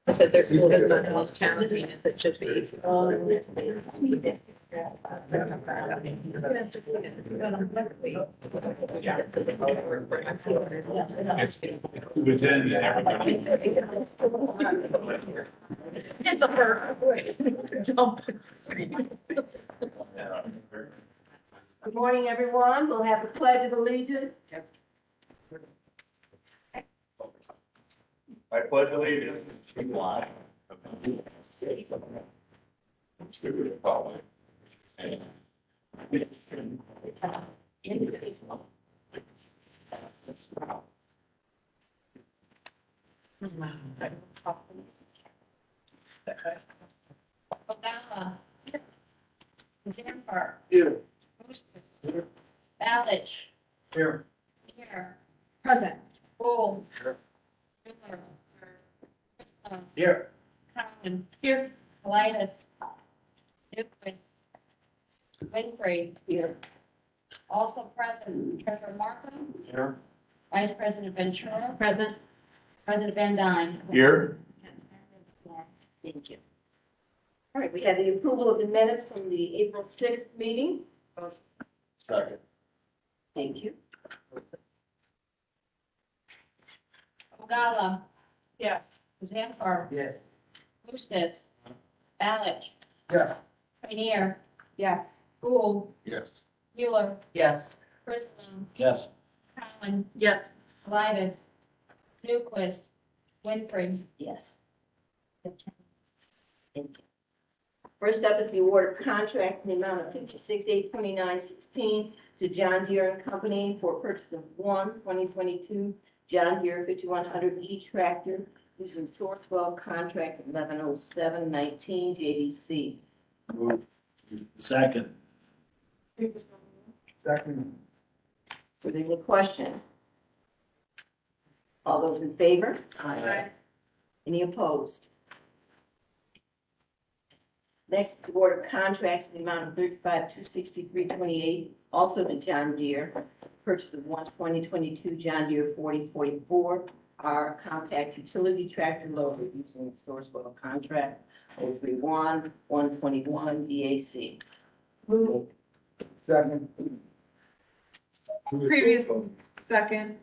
That their school is not as challenging as it should be. Within everybody. It's a perfect way to jump. Good morning, everyone. We'll have the pledge of allegiance. I pledge allegiance to the flag of the United States of America, to the republic and indivisible. Ogalla. Zanford. Here. Boostis. Balich. Here. Here. Present. Bull. Here. Miller. Here. Cowan. Here. Politis. Newquist. Winfrey. Here. Also present, Treasurer Markham, Here. Vice President Ventura, Present. President Van Dyne. Here. Thank you. All right, we have the approval of the minutes from the April 6th meeting. Second. Thank you. Ogalla. Yes. Zanford. Yes. Boostis. Balich. Yes. Rainier. Yes. Bull. Yes. Mueller. Yes. Christmas. Yes. Cowan. Yes. Politis. Newquist. Winfrey. Yes. Thank you. First up is the award of contract in the amount of $56,829.16 to John Deere and Company for purchase of one 2022 John Deere 5100E tractor using Sourcewell contract 110719 JDC. Move. Second. Second. Were there any questions? All those in favor? Aye. Any opposed? Next, the award of contracts in the amount of $35,263.28, also to John Deere. Purchase of one 2022 John Deere 4044, our compact utility tractor loader using the Sourcewell contract 031-121 BAC. Move. Second. Previous. Second.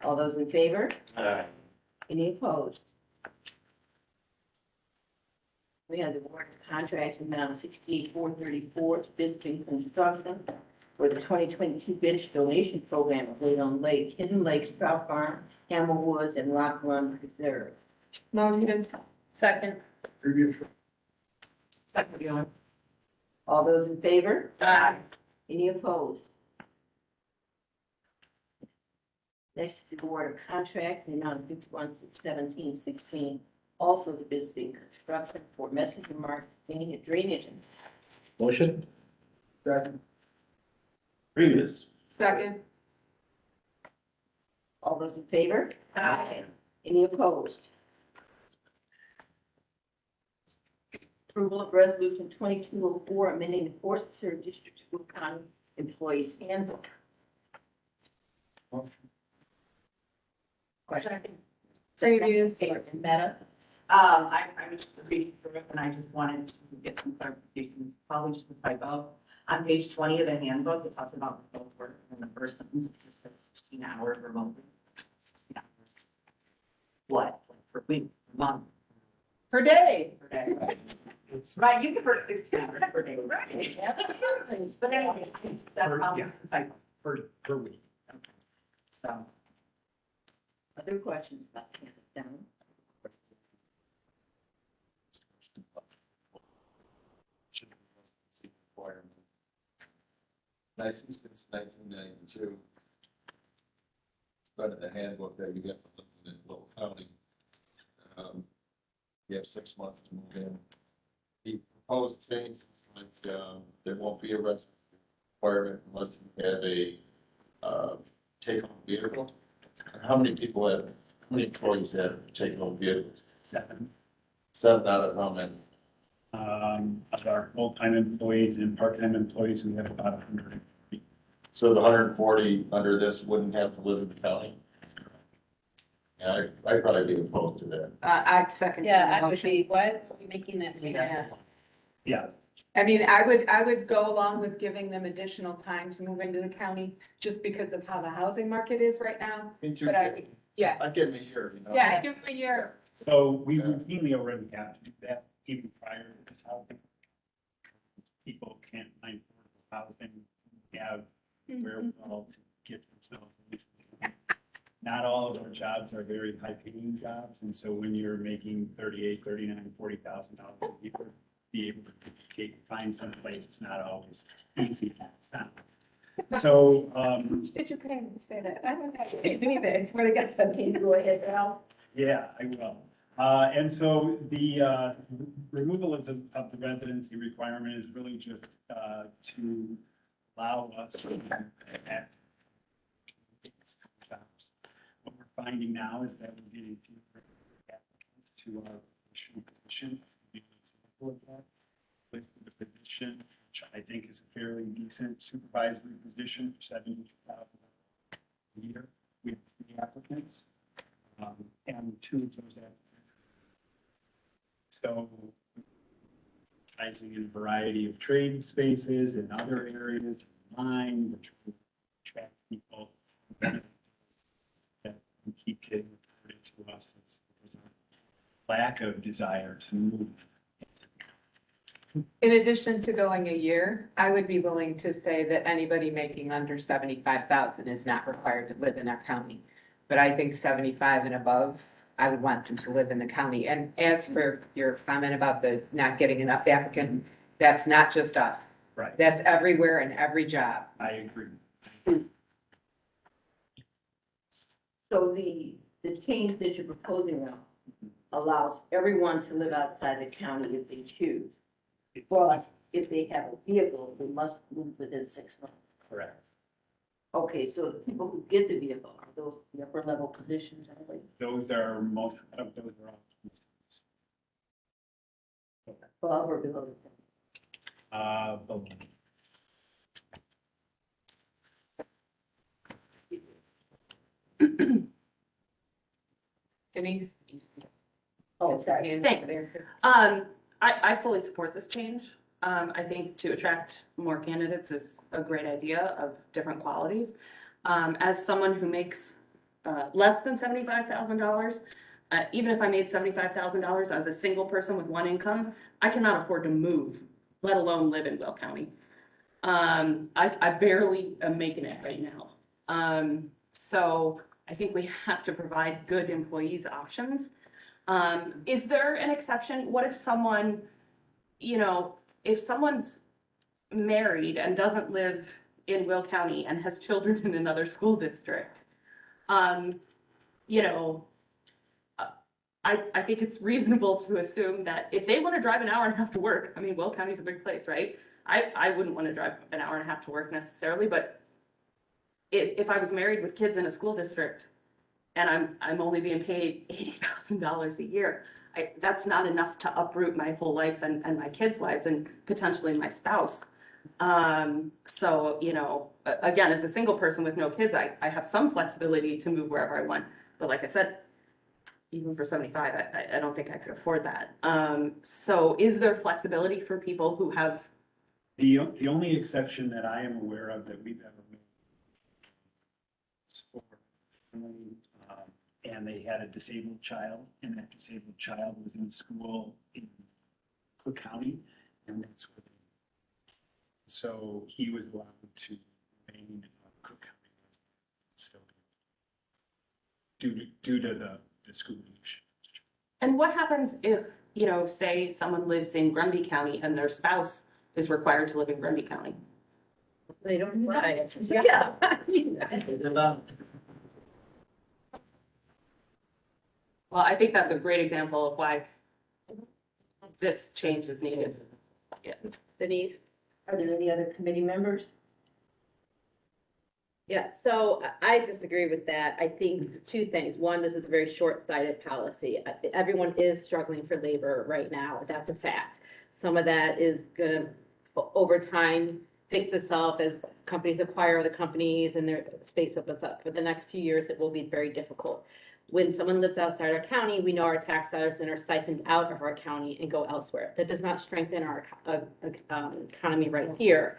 All those in favor? Aye. Any opposed? We have the award of contracts in the amount of $68,434 to Bisping Construction for the 2022 British donation program of Lake on Lake, Hidden Lakes Trout Farm, Hamel Woods, and Lock Run Preserve. Motion. Second. Previous. All those in favor? Aye. Any opposed? Next is the award of contracts in the amount of $51,617.16, also to Bisping Construction for Messenger Mark Drainage. Motion. Second. Previous. Second. All those in favor? Aye. Any opposed? Approval of resolution 2204, amending the Forest Service District School County Employees Handbook. Question? Previous. Meta? I was reading through it and I just wanted to get some clarification, probably just a typo. On page 20 of the handbook, it talks about remote work in the first sentence, it just says 16 hours remotely. 16 hours. What? Per week, per month, Per day. per day, right? Right, you can work 16 hours per day. Right. But anyway, that's probably just a typo. Per week. So, Other questions about the down? Since 1992. But in the handbook that you get from the local county, you have 6 months to move in. The proposed change, like, there won't be a residence requirement unless you have a take-home vehicle. How many employees have take-home vehicles? 7 out of how many? Of our full-time employees and part-time employees, we have about 100. So the 140 under this wouldn't have to live in the county? Yeah, I'd probably be opposed to that. I second. Yeah, the I would motion. be, why are we making that change? Yeah, I mean, I would go along with giving them additional time to move into the county, just because of how the housing market is right now. But yeah, I'd give them a year, you know? yeah, give them a year. so we routinely already have to do that even prior to this housing. People can't find affordable housing, have wherewithal to get themselves. Not all of our jobs are very high paying jobs, and so when you're making $38,000, $39,000, $40,000 a year, be able to find some place, it's not always easy. So, Did you pay me to say that? I don't have to Hey, me neither, I swear to God. Okay, go ahead, Al. yeah, I will. And so the removal of the residency requirement is really just to allow us to act jobs. What we're finding now is that we're getting fewer applicants to our professional position. Listed the position, which I think is a fairly decent supervisory position for $72,000 a year. We have 3 applicants, and 2 of those applicants. So, advertising in a variety of trade spaces and other areas online, which will attract people that we keep getting reported to us as a lack of desire to move. In addition to going a year, I would be willing to say that anybody making under 75,000 is not required to live in our county. But I think 75 and above, I would want them to live in the county. And as for your comment about the not getting enough applicants, that's not just us. Right, That's everywhere in every job. I agree. So the change that you're proposing now allows everyone to live outside the county if they choose. But if they have a vehicle, they must move within 6 months. Correct. Okay, so the people who get the vehicle, are those the upper level positions, are they? Those are most of those are all. Above or below? Below. Denise? Oh, sorry. Thanks. There. I fully support this change. I think to attract more candidates is a great idea of different qualities. As someone who makes less than $75,000, even if I made $75,000 as a single person with 1 income, I cannot afford to move, let alone live in Will County. I barely am making it right now. So I think we have to provide good employees options. Is there an exception? What if someone, if someone's married and doesn't live in Will County and has children in another school district? I think it's reasonable to assume that if they want to drive an hour and a half to work, I mean, Will County's a big place, right? I wouldn't want to drive an hour and a half to work necessarily, but if I was married with kids in a school district and I'm only being paid $80,000 a year, that's not enough to uproot my whole life and my kids' lives and potentially my spouse. So, again, as a single person with no kids, I have some flexibility to move wherever I want. But like I said, even for 75, I don't think I could afford that. So is there flexibility for people who have? The only exception that I am aware of that we've ever made is for and they had a disabled child, and that disabled child was in school in Cook County, and that's where so he was allowed to remain in Cook County. So due to the school issue. And what happens if, say someone lives in Grundy County and their spouse is required to live in Grundy County? They don't fly. Yeah. Well, I think that's a great example of why this change is needed. Yeah. Denise, are there any other committee members? Yeah, so I disagree with that. I think 2 things. One, this is a very short-sighted policy. Everyone is struggling for labor right now. That's a fact. Some of that is gonna, over time, fix itself as companies acquire other companies and their space opens up. For the next few years, it will be very difficult. when someone lives outside our county, we know our tax dollars then are siphoned out of our county and go elsewhere. That does not strengthen our economy right here.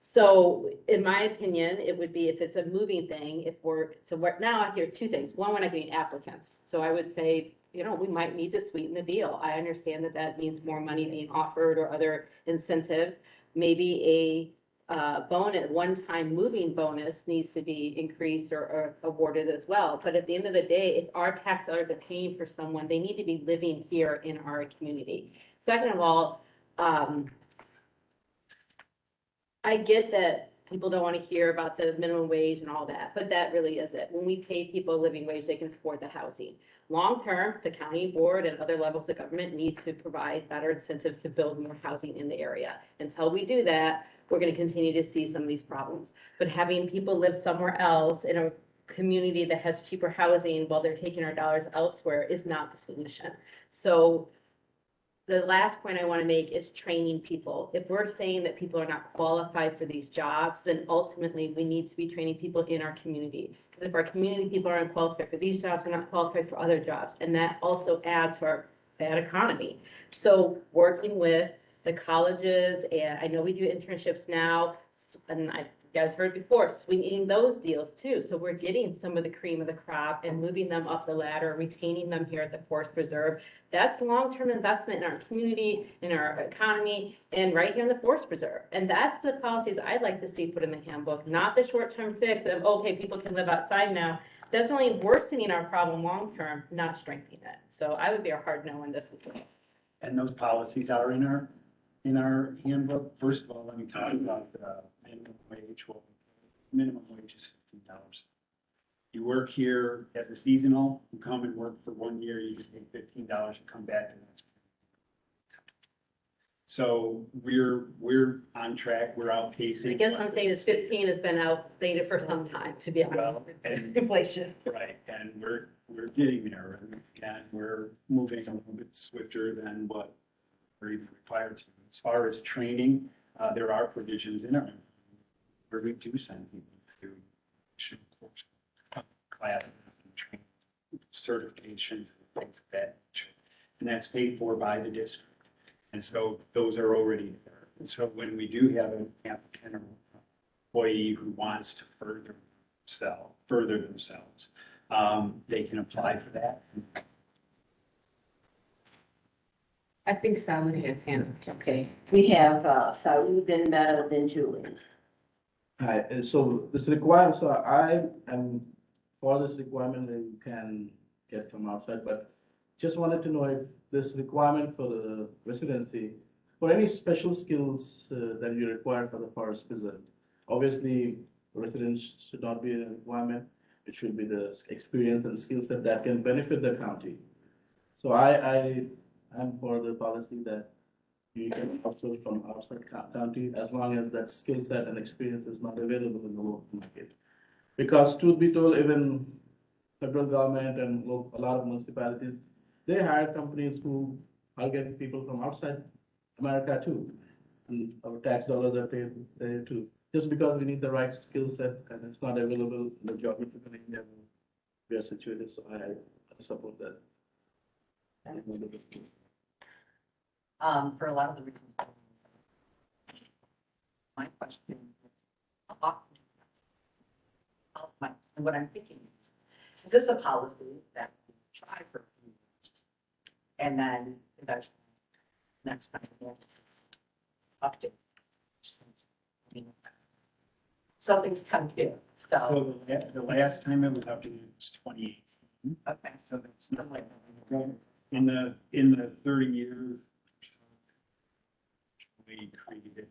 So in my opinion, it would be if it's a moving thing, we're now, here's two things. One, we're not getting applicants. So I would say, we might need to sweeten the deal. I understand that that means more money being offered or other incentives. Maybe a bonus, one-time moving bonus needs to be increased or awarded as well. But at the end of the day, if our tax dollars are paying for someone, they need to be living here in our community. Second of all, I get that people don't want to hear about the minimum wage and all that, but that really is it. When we pay people a living wage, they can afford the housing. Long-term, the county board and other levels of government need to provide better incentives to build more housing in the area. Until we do that, we're going to continue to see some of these problems. But having people live somewhere else in a community that has cheaper housing while they're taking our dollars elsewhere is not the solution. So the last point I want to make is training people. If we're saying that people are not qualified for these jobs, then ultimately we need to be training people in our community. Because if our community people aren't qualified for these jobs, they're not qualified for other jobs. And that also adds to our bad economy. So working with the colleges, and I know we do internships now, and you guys heard before, swinging those deals too. So we're getting some of the cream of the crop and moving them up the ladder, retaining them here at the Forest Preserve. That's long-term investment in our community, in our economy, and right here in the Forest Preserve. And that's the policies I'd like to see put in the handbook, not the short-term fix of, okay, people can live outside now. That's only worsening our problem long-term, not strengthening it. So I would be a hard no on this as well. And those policies are in our handbook. First of all, let me talk about the minimum wage. Well, minimum wage is $15. You work here as a seasonal, you come and work for 1 year, you get paid $15, you come back the next. So we're on track, we're outpacing. I guess what I'm saying is 15 has been outdated for some time, to be honest. Well, and- Inflation. Right, and we're getting there, and we're moving a little bit swifter than what we're even required to. As far as training, there are provisions in our, where we do send people to course, classes, and training, certifications, and things of that nature. And that's paid for by the district. And so those are already there. And so when we do have an applicant or employee who wants to further themselves, they can apply for that. I think Salad has hand, okay. We have, Saud, then Meta, then Julie. Hi, so this requires, so I am for this requirement that you can get from outside, but just wanted to know if this requirement for the residency, for any special skills that you require for the forest preserve. Obviously, residence should not be a requirement. It should be the experience and skill set that can benefit the county. So I am for the policy that you can outsource from outside county as long as that skill set and experience is not available in the local market. Because truth be told, even federal government and a lot of municipalities, they hire companies who are getting people from outside America too. And our tax dollars are paid there too. Just because we need the right skill set and it's not available in the geographical area we are situated, so I support that. For a lot of the reasons. My question is, and what I'm thinking is this a policy that we try for a few years? And then eventually, next time we have to update. Something's come here, so, So the last time it was updated was 2018. okay. So that's not like, in the 30 years, we created it.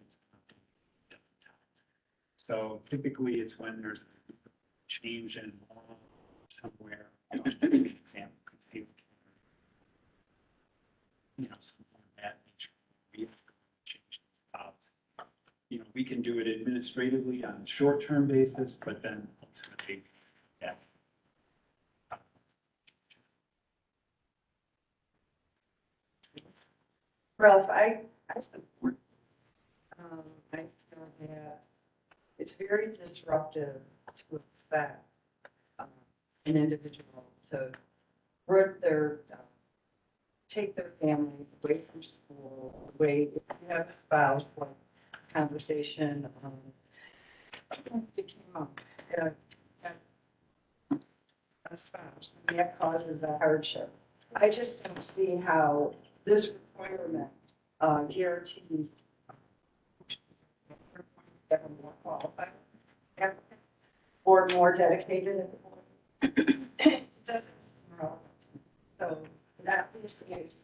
So typically it's when there's a change in law somewhere. Example, something of that nature. We have to change this policy. We can do it administratively on a short-term basis, but then ultimately, yeah. Ralph, I support. I feel that it's very disruptive to expect an individual to take their families away from school, away, if you have a spouse, like conversation, that came up, uh, a spouse, and that causes a hardship. I just don't see how this requirement guarantees everyone more qualified or more dedicated. It doesn't, so that this is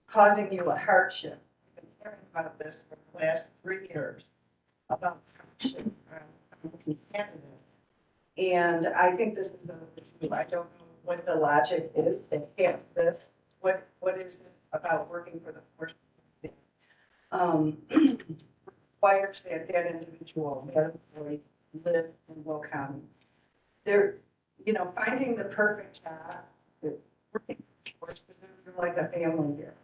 causing you a hardship. I've been hearing about this for the last 3 years, about hardship on candidates. And I think this is I don't know what the logic is to have this. What is it about working for the force? Requires that individual, that employee, live in Will County. They're, finding the perfect job, working for us, because they're like a family here.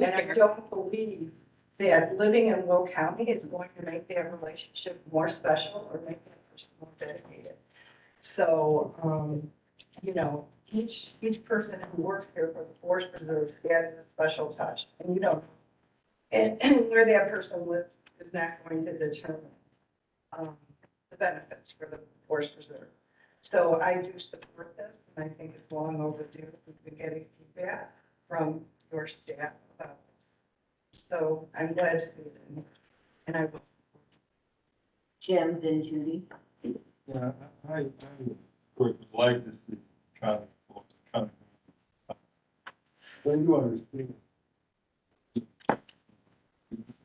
And I don't believe that living in Will County is going to make that relationship more special or make that person more dedicated. So, each person who works here for the Forest Preserve adds a special touch, and and where that person lives is not going to determine the benefits for the Forest Preserve. So I do support this, and I think it's long overdue. We've been getting feedback from your staff about this. So I'm glad to see it in here, and I will. Jim, then Judy. Yeah, I would like to see kind of, when you understand.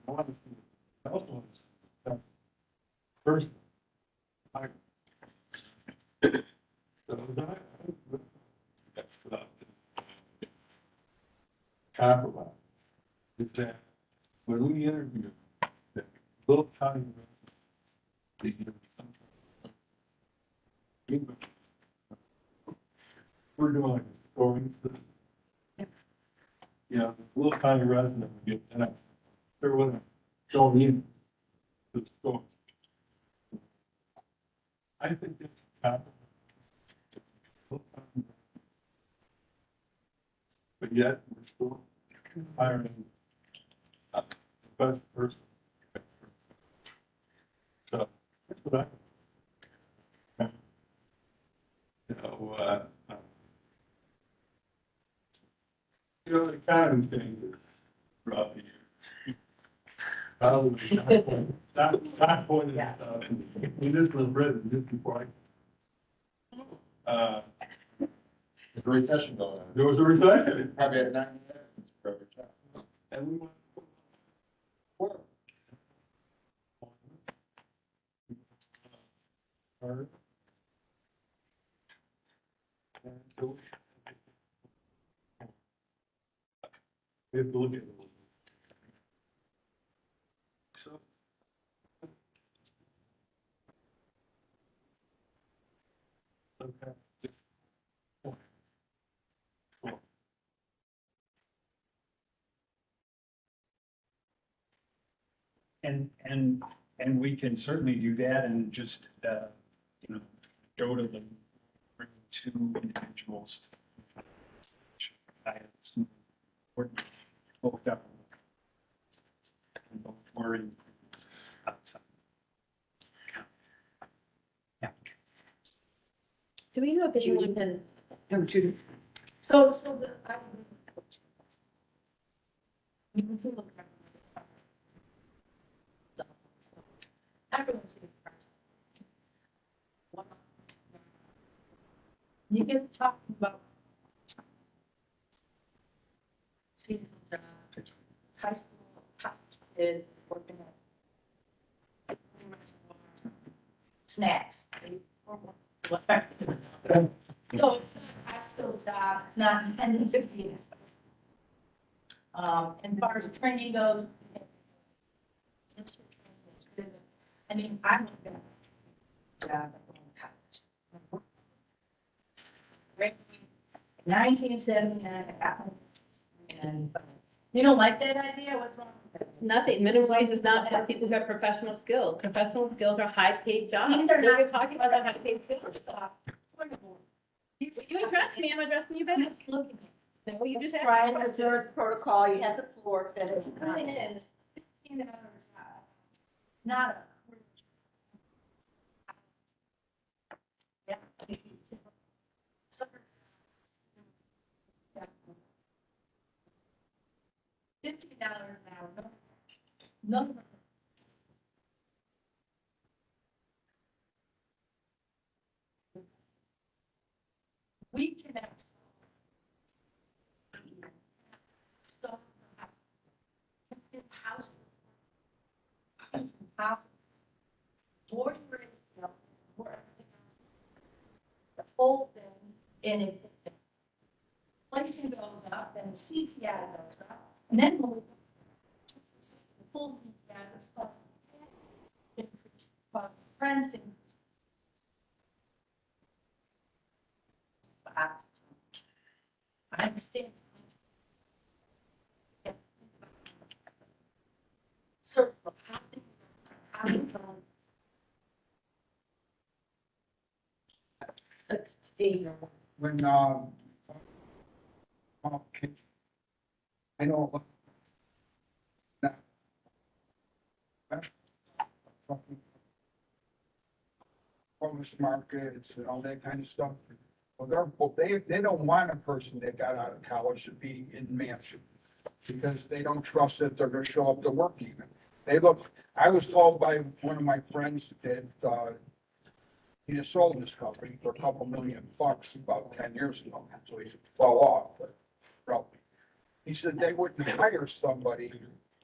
One of the things I also want to say, first, compromise is that when we interview that little tiny we're doing a scoring system. This little tiny resident we get that they're going to go in to the score. I think it's a compromise. But yet, we're still hiring the best person. So, that's what the economy changes throughout the year. Probably not pointed this out. When this was written, just before There's a recession going on. there was a recession. Probably at 90 seconds for every job. And we went to work. Hard. And so we have to look at it. So. Okay. And we can certainly do that and just, go to the, bring 2 individuals. It's important, both up. And both worry outside. Yeah. Do we know if anyone can, No, 2. So the, everyone's getting you get talking about seasonal jobs, high school, college kids working at snacks. Whatever. So it's a high school job, it's not intended to be. And as far as training goes, it's good. I mean, I went back to job at college. 1979, I got home. And you don't like that idea? What's wrong? nothing, minimum wage is not for people who have professional skills. Professional skills are high-paid jobs. These are We're not talking about high-paid skills. You address me, I'm addressing you back. Look, No, you just try asked. and observe protocol, you have the floor, finish. Really is. $15, not a. Yeah. So- Yeah. $15 an hour, no. We can have. So, house. House. Boyfriend, work. The whole thing, and if inflation goes up, then CPI goes up, and then we'll. The full CPI is up. Increase, but rent increase. I understand. Circle, Steve, when, okay, I know. That. Farmers markets and all that kind of stuff. Well, they don't want a person that got out of college to be in management because they don't trust that they're gonna show up to work even. I was told by one of my friends that, he just sold his company for a couple $1 million about 10 years ago, so he fell off, but probably. He said they wouldn't hire somebody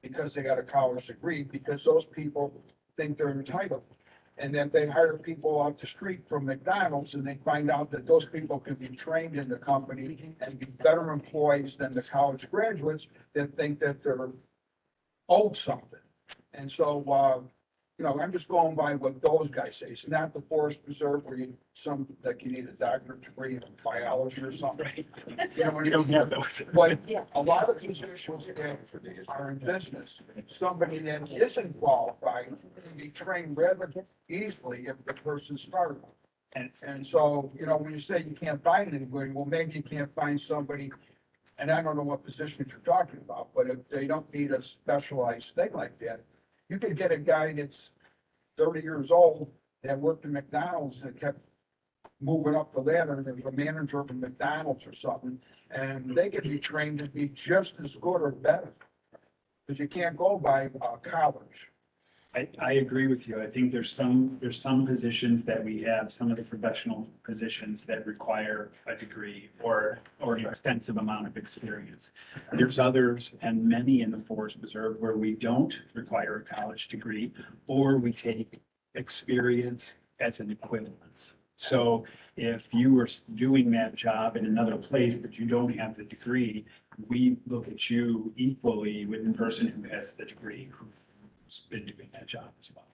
because they got a college degree, because those people think they're entitled. And then they hire people off the street from McDonald's and they find out that those people can be trained in the company and be better employees than the college graduates that think that they're owed something. And so, I'm just going by what those guys say. It's not the forest preserve where you need a doctorate degree in biology or something. You know what I We don't mean? have those. But a lot of positions that are in business, somebody that isn't qualified can be trained rather easily if the person's smart. And so, when you say you can't find anybody, well, maybe you can't find somebody, and I don't know what positions you're talking about, but if they don't need a specialized thing like that, you could get a guy that's 30 years old that worked at McDonald's and kept moving up the ladder. There's a manager of McDonald's or something, and they could be trained to be just as good or better. Because you can't go by college. I agree with you. I think there's some positions that we have, some of the professional positions that require a degree or an extensive amount of experience. There's others, and many in the Forest Preserve, where we don't require a college degree, or we take experience as an equivalence. So if you were doing that job in another place, but you don't have the degree, we look at you equally with the person who has the degree, who's been doing that job as well.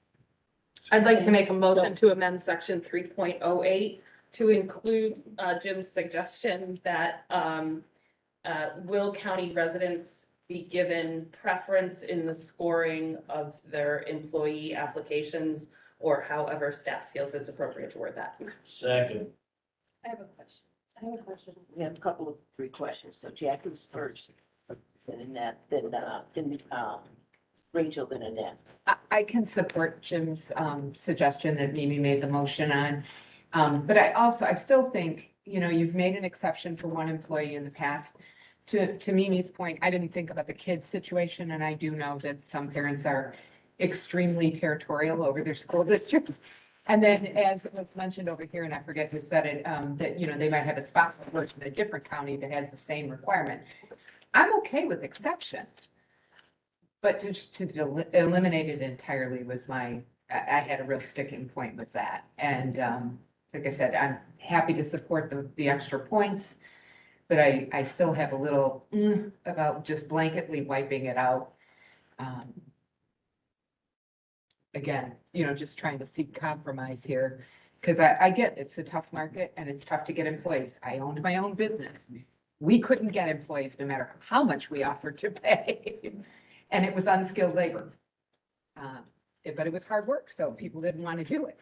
I'd like to make a motion to amend section 3.08 to include Jim's suggestion that will county residents be given preference in the scoring of their employee applications, or however staff feels it's appropriate to word that. Second. I have a question. We have a couple of 3 questions. So Jackie was first, then Annette, then Rachel, then Annette. I can support Jim's suggestion that Mimi made the motion on. But I still think, you've made an exception for one employee in the past. To Mimi's point, I didn't think about the kid situation, and I do know that some parents are extremely territorial over their school districts. And then, as it was mentioned over here, and I forget who said it, that, they might have a spouse that works in a different county that has the same requirement. I'm okay with exceptions. But to eliminate it entirely was I had a real sticking point with that. And like I said, I'm happy to support the extra points, but I still have a little about just blanketly wiping it out. Again, just trying to seek compromise here, because I get it's a tough market and it's tough to get employees. I owned my own business. We couldn't get employees no matter how much we offered to pay. And it was unskilled labor. But it was hard work, so people didn't want to do it.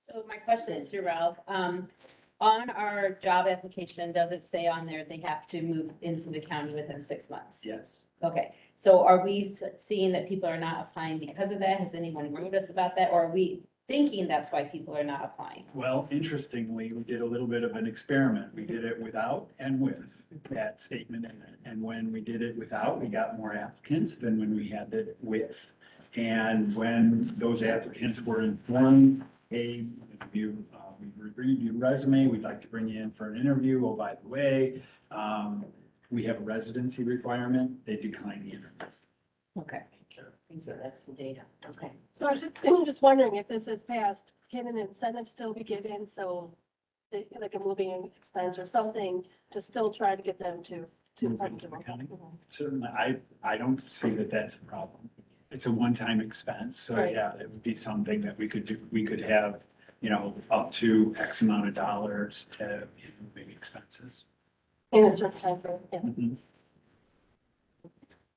So my question is to Ralph, on our job application, does it say on there they have to move into the county within 6 months? Yes. Okay, so are we seeing that people are not applying because of that? Has anyone wrote us about that? Or are we thinking that's why people are not applying? Well, interestingly, we did a little bit of an experiment. We did it without and with that statement in it. And when we did it without, we got more applicants than when we had it with. And when those applicants were informed, hey, we reviewed your resume, we'd like to bring you in for an interview. Oh, by the way, we have a residency requirement. They declined the interview. Okay. So that's the data. Okay. So I was I'm just wondering if this is passed, can an incentive still be given, so like a moving expense or something to still try to get them to Move come into to the county. Mhm. Certainly, I don't see that that's a problem. It's a one-time expense, so Right. yeah, it would be something that we could do. We could have, up to X amount of dollars to moving expenses. In a certain time frame, yeah. Mhm.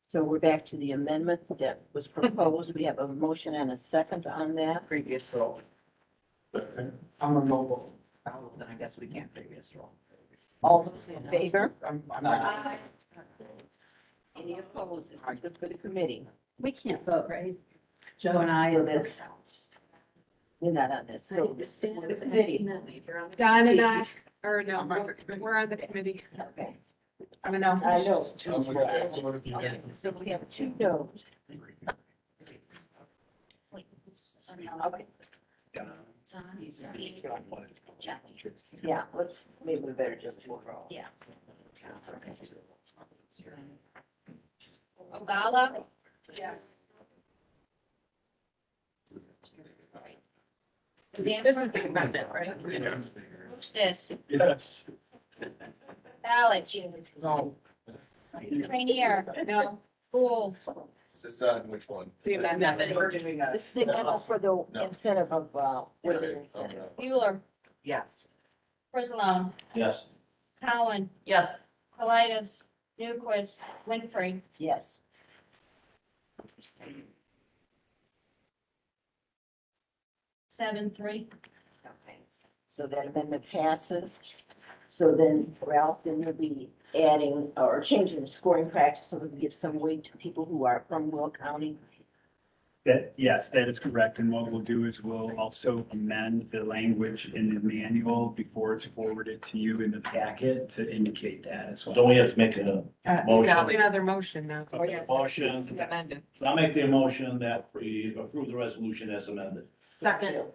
So we're back to the amendment that was proposed. We have a motion and a second on that. Previous role. I'm a mobile, oh, then I guess we can't previous role. All those in favor? I'm not, Any opposed? This is good for the committee. We can't vote, right? Joe and I are this. You're not on this. So this is for the committee. Don and I, or no, I'm on the committee. we're on the committee. Okay. I mean, no. I know. So we have two no's. Okay. Yeah, maybe we better just do it all. Yeah. Ogalla? Yes. This is the amendment, right? Who's this? Yes. Alex? No. Rainier? No, Gould? Decide which one. the amendment. We're doing a, This thing is for the incentive of, what is Okay, the incentive? Bueller? yes. Frislam? Yes. Cowan? Yes. Colitis? Newquist? Winfrey? Yes. 7-3. Okay. So that amendment passes. So then Ralph, then you'll be adding or changing the scoring practice so we can give some weight to people who are from Will County. Yes, that is correct. And what we'll do is we'll also amend the language in the manual before it's forwarded to you in the packet to indicate that as well. Don't we have to make a We got motion? another motion now. Motion, It's amended. I'll make the motion that we approve the resolution as amended. Second.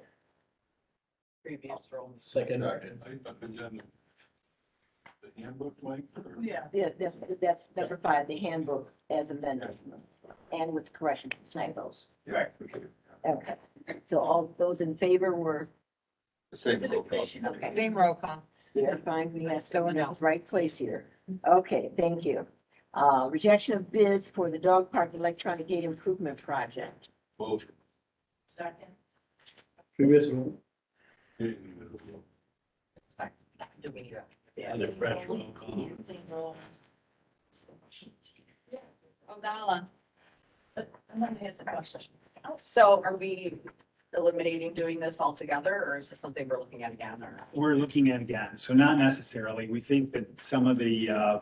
Previous role. Second. The handbook, Mike? Yeah. Yeah, that's number 5, the handbook as amended and with correction to typos. Right. Okay. So all those in favor were, The same roll call. okay. Same roll call. We're fine, we have Still to a know no. the right place here. Okay, thank you. Rejection of bids for the dog park electronic gate improvement project. Vote. Second. Previous one. Second. Do we need a? And a fresh roll call. Ogalla? I'm gonna answer the question. So are we eliminating doing this altogether, or is this something we're looking at again, or? We're looking at again, so not necessarily. We think that some of the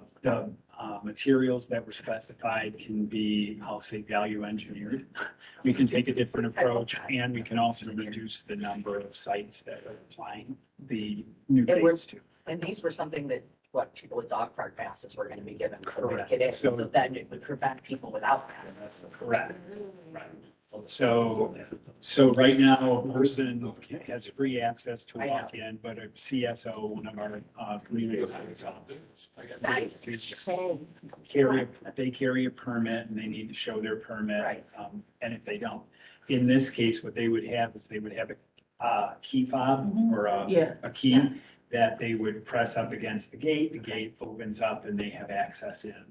materials that were specified can be, I'll say, value engineered. We can take a different approach, and we can also reduce the number of sites that are applying the new And we're- dates to. And these were something that, what people with dog park passes were gonna be given for to Correct. get in, So- so then it would prevent people without passes. Correct. Right. So right now, a person has free access to I know. walk in, but a CSO, one of our community service officers, they carry a permit and they need to show their permit. Right. And if they don't, in this case, what they would have is they would have a key fob or a key that they would press up against the gate opens up and they have access in.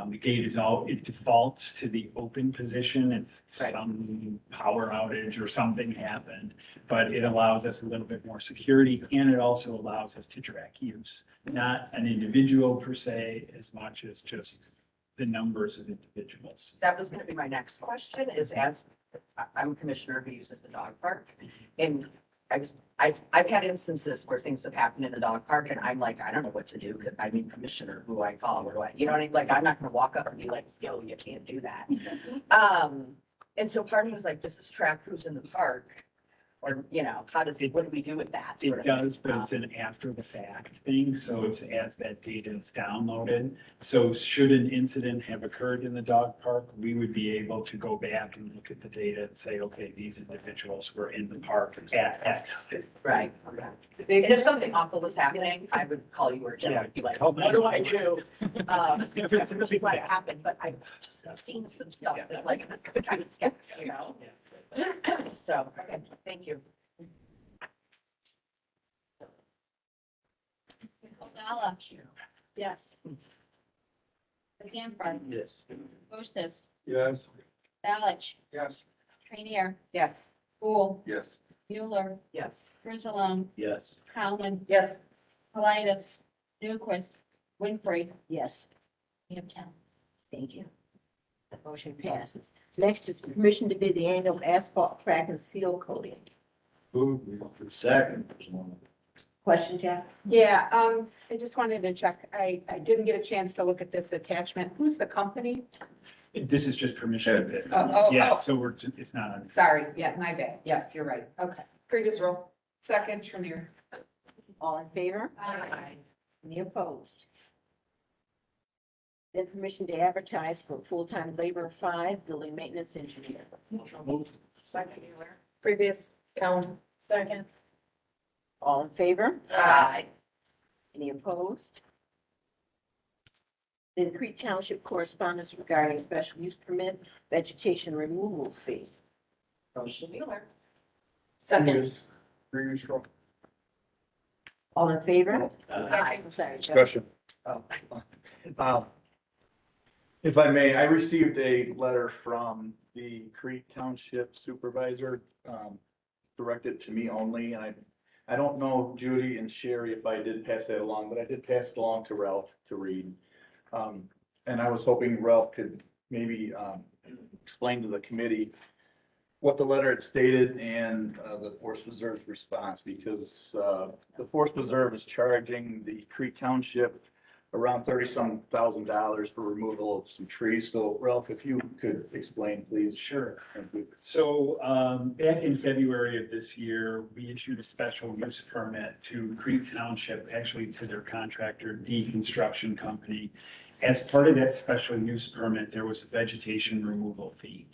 The gate it defaults to the open position if Right. some power outage or something happened. But it allows us a little bit more security and it also allows us to track use. Not an individual per se, as much as just the numbers of individuals. That was gonna be my next question, is I'm a commissioner who uses the dog park, and I've had instances where things have happened in the dog park and I'm like, I don't know what to do, because I mean, commissioner, who do I call, or do I, you know what I mean? Like, I'm not gonna walk up and be like, yo, you can't do that. And so part of me was like, does this track who's in the park? Or, you know, what do we do with that? sort It of thing? does, but it's an after the fact thing, so it's as that data is downloaded. So should an incident have occurred in the dog park, we would be able to go back and look at the data and say, okay, these individuals were in the park at X. Right. And if something awful was happening, I would call you or Jen, I'd be like, what do I do? If it's Really what happened, but I've just seen some stuff that's like, this is kind of sketchy, you know? So, okay, thank you. Gonzala, Yes. Sanford, Yes. Bustos, Yes. Balich, Yes. Trainier, Yes. Poole, Yes. Mueller, Yes. Frislalone, Yes. Cowan, Yes. Politis, Newquist, Winfrey, Yes, Hampton. thank you. The motion passes. Next is permission to bid the annual asphalt crack and seal coating. Second. Question, Jack? Yeah, I just wanted to check. I didn't get a chance to look at this attachment. Who's the company? This is just permission to bid. Oh, Yeah, oh. so it's not on. Sorry, yeah, my bad. Yes, you're right. Okay. Previous role. Second, Trinier. All in favor? Aye. Any opposed? Then permission to advertise for full-time labor 5, building maintenance engineer. Second, Mueller. Previous Cowan. Second. All in favor? Aye. Any opposed? Then Crete Township correspondence regarding special use permit, vegetation removal fee. Motion Mueller. Second. Previous roll. All in favor? Aye. I'm sorry, Joe. Discussion. Oh. If I may, I received a letter from the Crete Township Supervisor, directed to me only, and I don't know, Judy and Sherry, if I did pass that along, but I did pass it along to Ralph to read. And I was hoping Ralph could maybe, explain to the committee what the letter had stated and, the Forest Preserve's response, because, the Forest Preserve is charging the Crete Township around $30-some thousand for removal of some trees. So Ralph, if you could explain, please. Sure. Thank you. So back in February of this year, we issued a special use permit to Crete Township, actually to their contractor, D Construction Company. As part of that special use permit, there was a vegetation removal fee.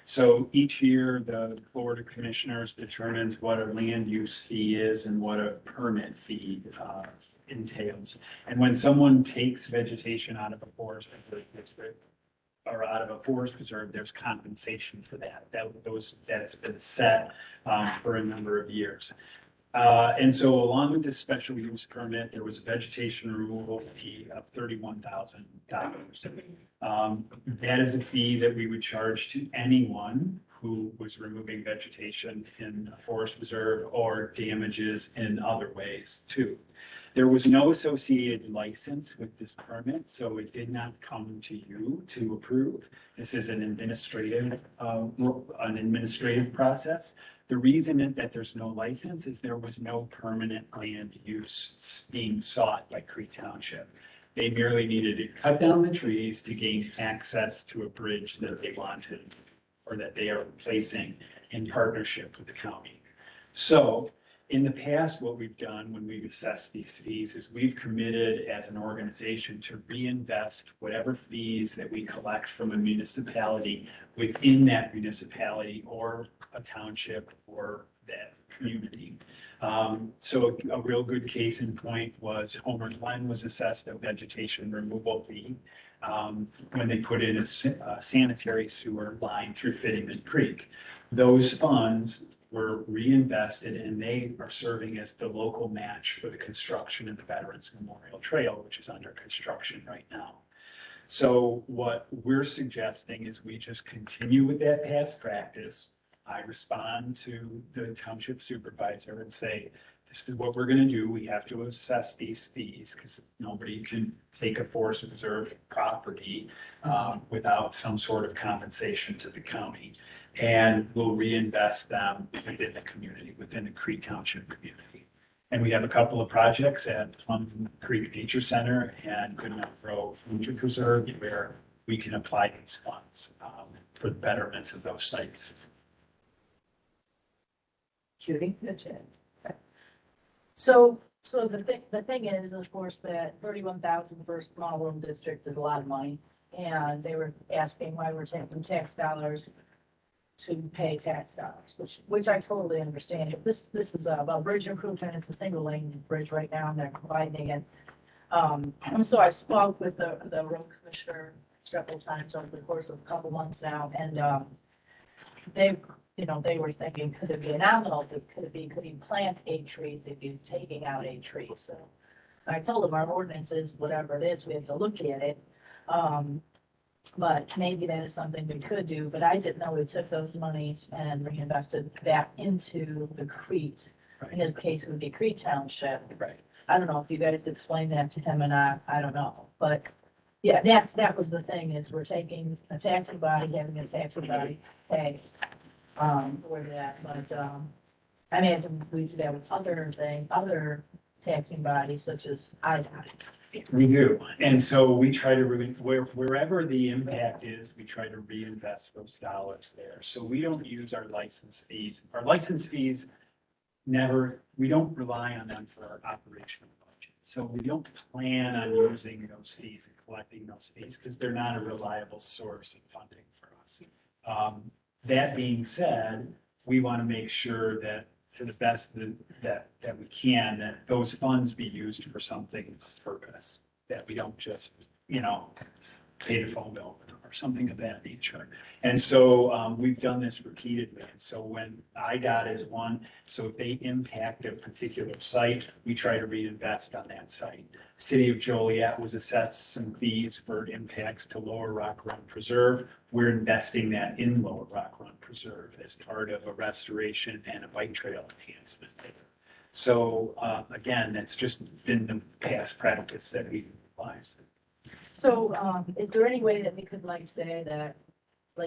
So each year, the Board of Commissioners determines what a land use fee is and what a permit fee entails. And when someone takes vegetation out of a forest district or out of a forest preserve, there's compensation for that. That's been set for a number of years. And so along with this special use permit, there was a vegetation removal fee of $31,000. That is a fee that we would charge to anyone who was removing vegetation in a forest preserve or damages in other ways too. There was no associated license with this permit, so it did not come to you to approve. This is an administrative process. The reason that there's no license is there was no permanent land use being sought by Crete Township. They merely needed to cut down the trees to gain access to a bridge that they wanted or that they are replacing in partnership with the county. So in the past, what we've done when we've assessed these fees is we've committed as an organization to reinvest whatever fees that we collect from a municipality within that municipality or a township or that community. So a real good case in point was Homer Glen was assessed a vegetation removal fee when they put in a sanitary sewer line through Fittingman Creek. Those funds were reinvested and they are serving as the local match for the construction of the Veterans Memorial Trail, which is under construction right now. So what we're suggesting is we just continue with that past practice. I respond to the township supervisor and say, this is what we're gonna do. We have to assess these fees because nobody can take a forest reserve property without some sort of compensation to the county. And we'll reinvest them within the community, within the Cree Township community. And we have a couple of projects at Plum Creek Nature Center and Goodnight Grove Nature Preserve where we can apply these funds for the betterment of those sites. Judy? So the thing is, of course, that 31,000 for a small room district is a lot of money. And they were asking why we're taking tax dollars to pay tax dollars, which I totally understand. This is about bridge improvement. It's a single lane bridge right now and they're widening it. So I spoke with the road commissioner several times over the course of a couple months now, and they were thinking, could it be a nominal? Could he plant 8 trees if he's taking out 8 trees? So I told him our ordinance is whatever it is, we have to look at it. But maybe that is something we could do, but I didn't know we took those monies and reinvested back into the Crete. In this case, it would be Crete Township. Right. I don't know if you guys explained that to him or not, I don't know, but yeah, that was the thing, is we're taking a taxi body, having a taxi body pay, for that, but, I imagine we do that with other taxing bodies such as IDOT. We do. And so we try to, wherever the impact is, we try to reinvest those dollars there. So we don't use our license fees. Our license fees we don't rely on them for our operational budget. So we don't plan on using those fees and collecting those fees because they're not a reliable source of funding for us. That being said, we want to make sure that to the best that we can, that those funds be used for something of purpose, that we don't just, pay the phone bill or something of that nature. And so we've done this repeatedly. And so when IDOT is one, so if they impact a particular site, we try to reinvest on that site. City of Joliet was assessed some fees for impacts to Lower Rock Run Preserve. We're investing that in Lower Rock Run Preserve as part of a restoration and a bike trail enhancement there. So again, that's just been the past practice that we've utilized. So, is there any way that we could say that,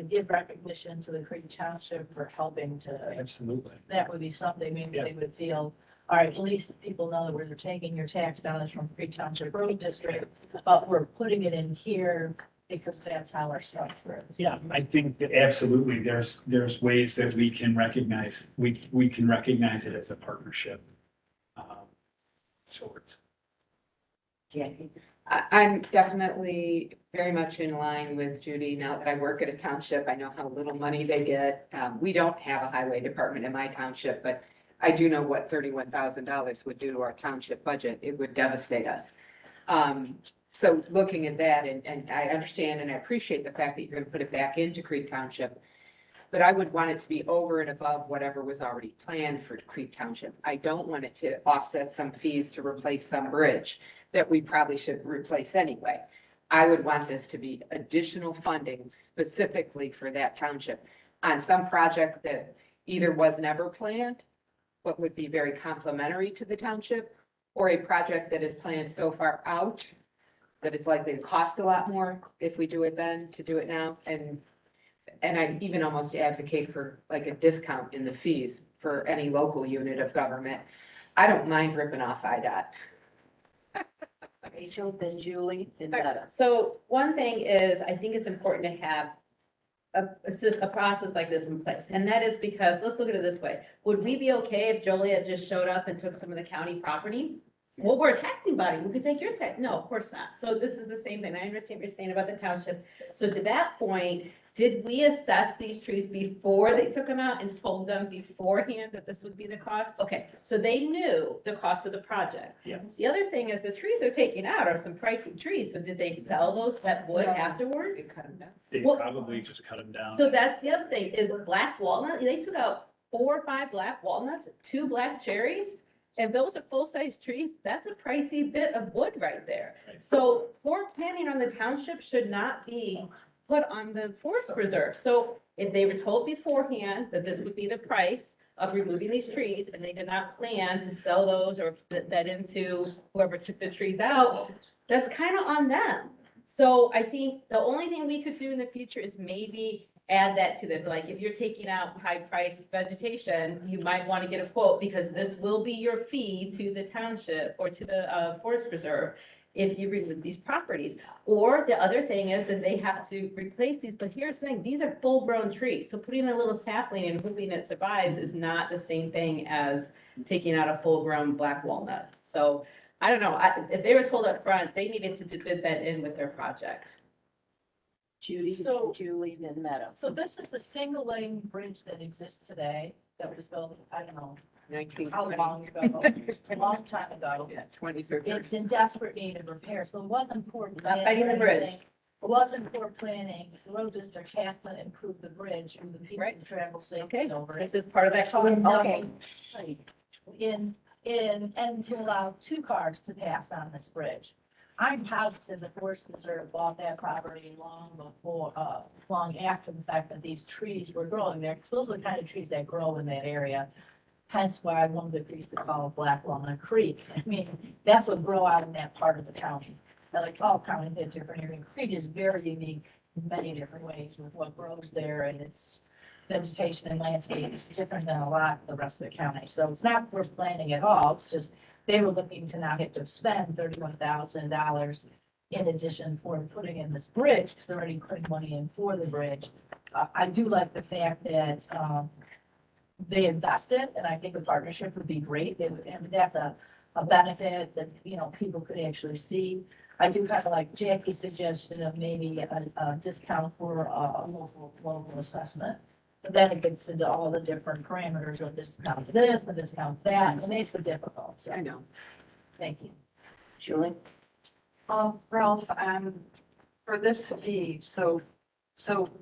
give recognition to the Crete Township for helping to, Absolutely. that would be something, maybe Yeah. they would feel, all right, at least people know that we're taking your tax dollars from Crete Township Road District, but we're putting it in here because that's how our structure is. Yeah, I think that absolutely, there's ways that we can recognize it as a partnership. Sorts. Jackie? I'm definitely very much in line with Judy. Now that I work at a township, I know how little money they get. We don't have a highway department in my township, but I do know what $31,000 would do to our township budget. It would devastate us. So looking at that, and I understand and I appreciate the fact that you're gonna put it back into Crete Township, but I would want it to be over and above whatever was already planned for Crete Township. I don't want it to offset some fees to replace some bridge that we probably should replace anyway. I would want this to be additional funding specifically for that township on some project that either was never planned, but would be very complementary to the township, or a project that is planned so far out that it's likely to cost a lot more if we do it then to do it now. And I even almost advocate for a discount in the fees for any local unit of government. I don't mind ripping off IDOT. Rachel, then Julie, then Detta. So one thing is, I think it's important to have a process like this in place. And that is because, let's look at it this way. Would we be okay if Joliet just showed up and took some of the county property? Well, we're a taxing body. We could take your tax. No, of course not. So this is the same thing. I understand what you're saying about the township. So to that point, did we assess these trees before they took them out and told them beforehand that this would be the cost? Okay, so they knew the cost of the project. Yes. The other thing is the trees they're taking out are some pricey trees. So did they sell those that wood No. afterwards? They cut them down. They Well- probably just cut them down. So that's the other thing, is black walnut, they took out 4 or 5 black walnuts, 2 black cherries. If those are full-size trees, that's a pricey bit of wood right there. Right. So poor planning on the township should not be put on the forest preserve. So if they were told beforehand that this would be the price of removing these trees, and they did not plan to sell those or fit that into whoever took the trees out, that's kind of on them. So I think the only thing we could do in the future is maybe add that to the, like, if you're taking out high-priced vegetation, you might want to get a quote, because this will be your fee to the township or to the forest preserve if you remove these properties. Or the other thing is that they have to replace these, but here's the thing, these are full-grown trees. So putting a little sapling and hoping it survives is not the same thing as taking out a full-grown black walnut. So I don't know, if they were told up front, they needed to fit that in with their project. Judy, Julie, then Meadow. So this is a single lane bridge that exists today, that was built, I don't know, how long ago, a long time ago. Yeah, 20s or 30s. It's in desperate need of repair, so it wasn't poor. Not fighting the bridge. It wasn't poor planning. The road district has to improve the bridge for the people who travel safely over it. This is part of that cost. Okay. And to allow two cars to pass on this bridge. I'm positive the Forest Preserve bought that property long before, long after the fact that these trees were growing there, because those are the kind of trees that grow in that area. Hence why one of the trees they call it Black Walnut Creek. I mean, that's what grow out in that part of the county. Now, like all counties have different areas. Creek is very unique in many different ways with what grows there, and its vegetation and landscape is different than a lot of the rest of the county. So it's not worth planning at all. It's just they were looking to not have to spend $31,000 in addition for putting in this bridge, because they're already putting money in for the bridge. I do like the fact that they invested, and I think a partnership would be great. And that's a benefit that, you know, people could actually see. I do kind of like Jackie's suggestion of maybe a discount for a local assessment. But then it gets into all the different parameters of discount this, the discount that, and it makes it difficult. So I know. thank you. Julie? Ralph, for this fee, so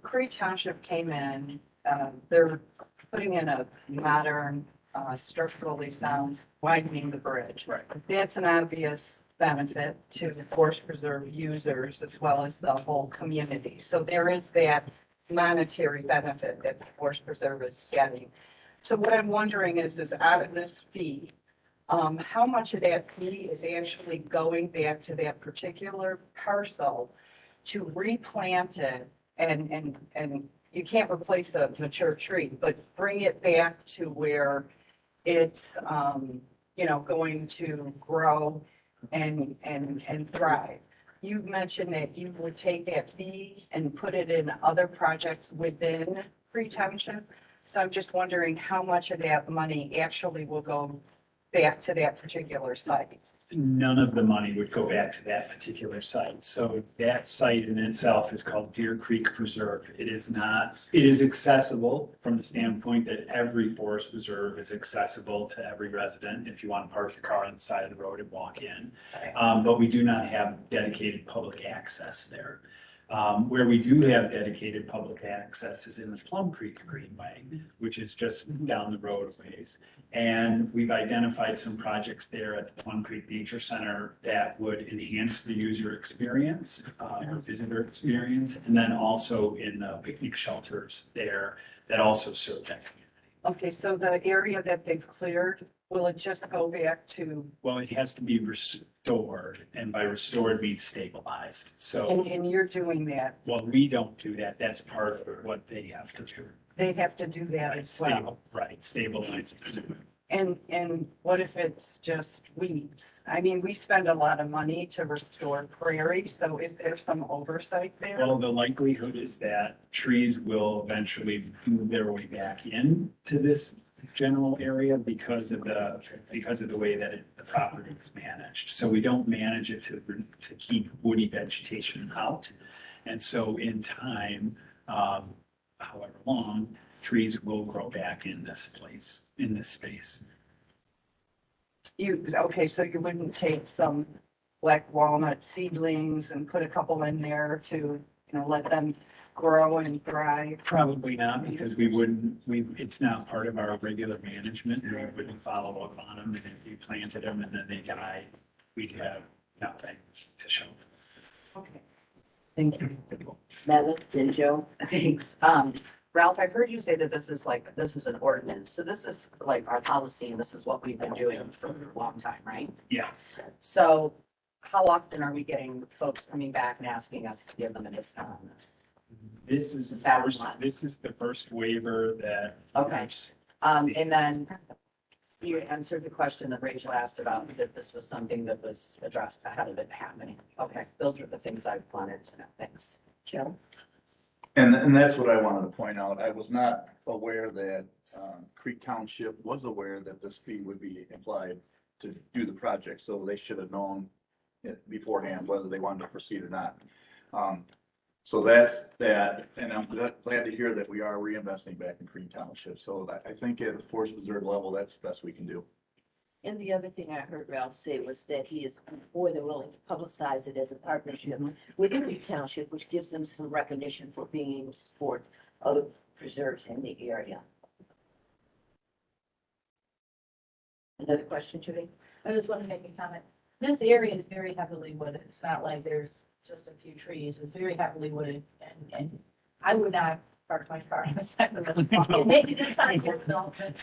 Cree Township came in, they're putting in a modern, structurally sound, widening the bridge. Right. That's an obvious benefit to the Forest Preserve users as well as the whole community. So there is that monetary benefit that the Forest Preserve is getting. So what I'm wondering is out of this fee, how much of that fee is actually going back to that particular parcel to replant it and you can't replace a mature tree, but bring it back to where it's, you know, going to grow and thrive. You mentioned that you would take that fee and put it in other projects within Cree Township. So I'm just wondering how much of that money actually will go back to that particular site. None of the money would go back to that particular site. So that site in itself is called Deer Creek Preserve. It is accessible from the standpoint that every forest preserve is accessible to every resident. If you want to park your car on the side of the road and walk in. But we do not have dedicated public access there. Where we do have dedicated public access is in the Plum Creek Greenway, which is just down the road a ways. And we've identified some projects there at the Plum Creek Nature Center that would enhance the user experience, or visitor experience, and then also in the picnic shelters there that also serve that community. Okay, so the area that they've cleared, will it just go back to, Well, it has to be restored, and by restored means stabilized. So, and you're doing that? well, we don't do that. That's part of what they have to do. They have to do that as well. Right, stabilize. And what if it's just weeds? I mean, we spend a lot of money to restore prairie, so is there some oversight there? Well, the likelihood is that trees will eventually move their way back in to this general area because of the way that the property is managed. So we don't manage it to keep woody vegetation out. And so in time, however long, trees will grow back in this place, in this space. Okay, so you wouldn't take some black walnut seedlings and put a couple in there to, you know, let them grow and thrive? Probably not, because it's not part of our regular management, and we wouldn't follow up on them, and if we planted them and then they died, we'd have nothing to show. Okay. Thank you. Megan, then Joe. Thanks. Ralph, I've heard you say that this is an ordinance. So this is like our policy and this is what we've been doing for a long time, right? Yes. So how often are we getting folks coming back and asking us to give them a discount on this? This is Is that one? this is the first waiver that. Okay. And then you answered the question that Rachel asked about that this was something that was addressed ahead of it happening. Okay, those are the things I wanted to know. Thanks. Joe? And that's what I wanted to point out. I was not aware that Creek Township was aware that this fee would be applied to do the project, so they should have known it beforehand whether they wanted to proceed or not. So that's that, and I'm glad to hear that we are reinvesting back in Creek Township. So I think at the Forest Reserve level, that's the best we can do. And the other thing I heard Ralph say was that he is more than willing to publicize it as a partnership with the township, which gives them some recognition for being able to support other preserves in the area. Another question, Judy? I just want to make a comment. This area is very heavily wooded. It's not like there's just a few trees. It's very heavily wooded and I would not park my car on the side of the road. Maybe this time for development.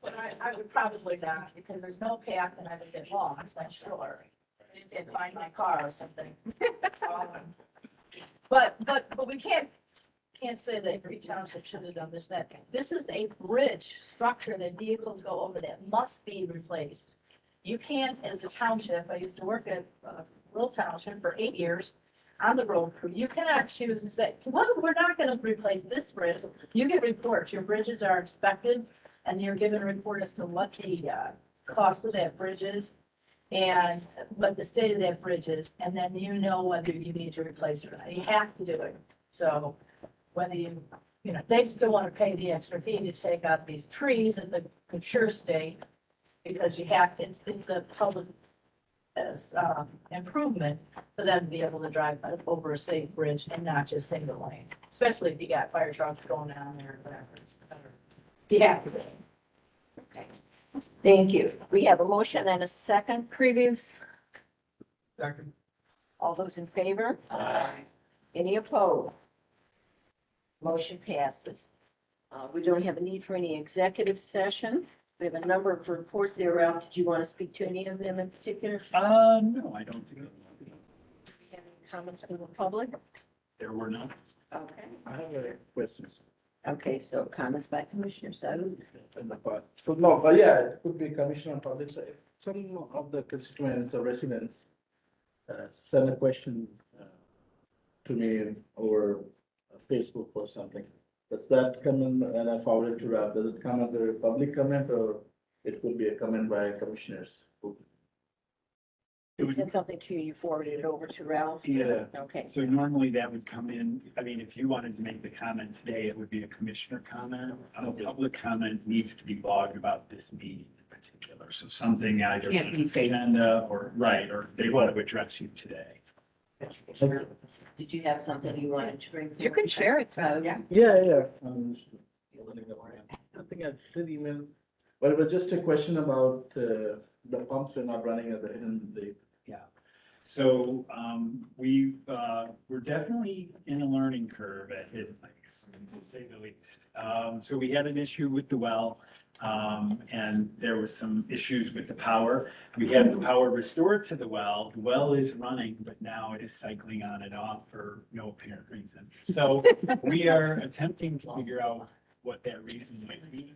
But I would probably not because there's no path and I would get lost, I'm sure. And find my car or something. But we can't say that every township should have done this, that. This is a bridge structure that vehicles go over that must be replaced. You can't, as a township, I used to work at Will Township for 8 years on the road crew. You cannot choose to say, well, we're not going to replace this bridge. You get reports, your bridges are inspected and you're given a report as to what the cost of that bridge is and what the state of that bridge is. And then you know whether you need to replace it or not. You have to do it. So whether you know, they still want to pay the extra fee to take out these trees at the mature state because you have, it's a public improvement for them to be able to drive over a safe bridge and not just single lane, especially if you got fire trucks going down there or whatever. It's better. You have to. Okay. Thank you. We have a motion and a second. Previous. Second. All those in favor? Any opposed? Motion passes. We don't have a need for any executive session. We have a number of reports there around. Did you want to speak to any of them in particular? No, I don't think. Do we have any comments from the public? There were none. Okay. I have a questions. Okay, so comments by Commissioner Salud. So no, but yeah, it could be Commissioner Public. So if some of the constituents or residents send a question to me over Facebook or something. Does that come in and I forward it to Rob? Does it come under a public comment or it could be a comment by commissioners? He sent something to you, you forwarded it over to Ralph? Yeah. Okay. So normally that would come in, I mean, if you wanted to make the comment today, it would be a commissioner comment. A public comment needs to be logged about this meeting in particular. So something either Can't be on the fake. agenda or, right, or they want to address you today. Did you have something you wanted to bring? You can share it, so, yeah. Yeah. I think I did email, but it was just a question about the pumps are not running at the end of the day. So we're definitely in a learning curve at Hidden Lakes, to say the least. So we had an issue with the well, and there was some issues with the power. We had the power restored to the well. The well is running, but now it is cycling on and off for no apparent reason. So we are attempting to figure out what that reason might be.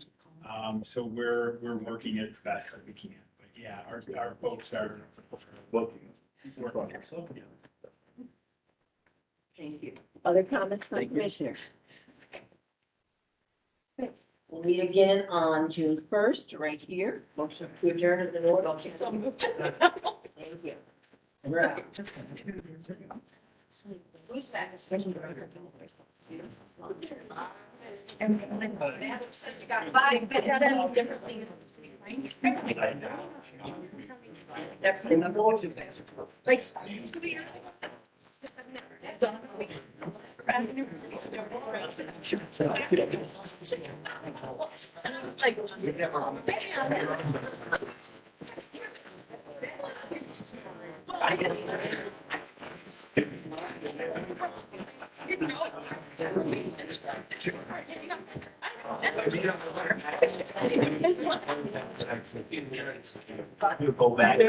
So we're working as best as we can. But yeah, our folks are working. So, yeah. Thank you. Other comments from commissioners? Okay. We'll meet again on June 1st, right here. Motion to adjourn is in order. Thank you. Right. Who's that? Says you got 5 minutes. Differently. Like 2 years ago. This I've never done. And I was like, I guess. You go back.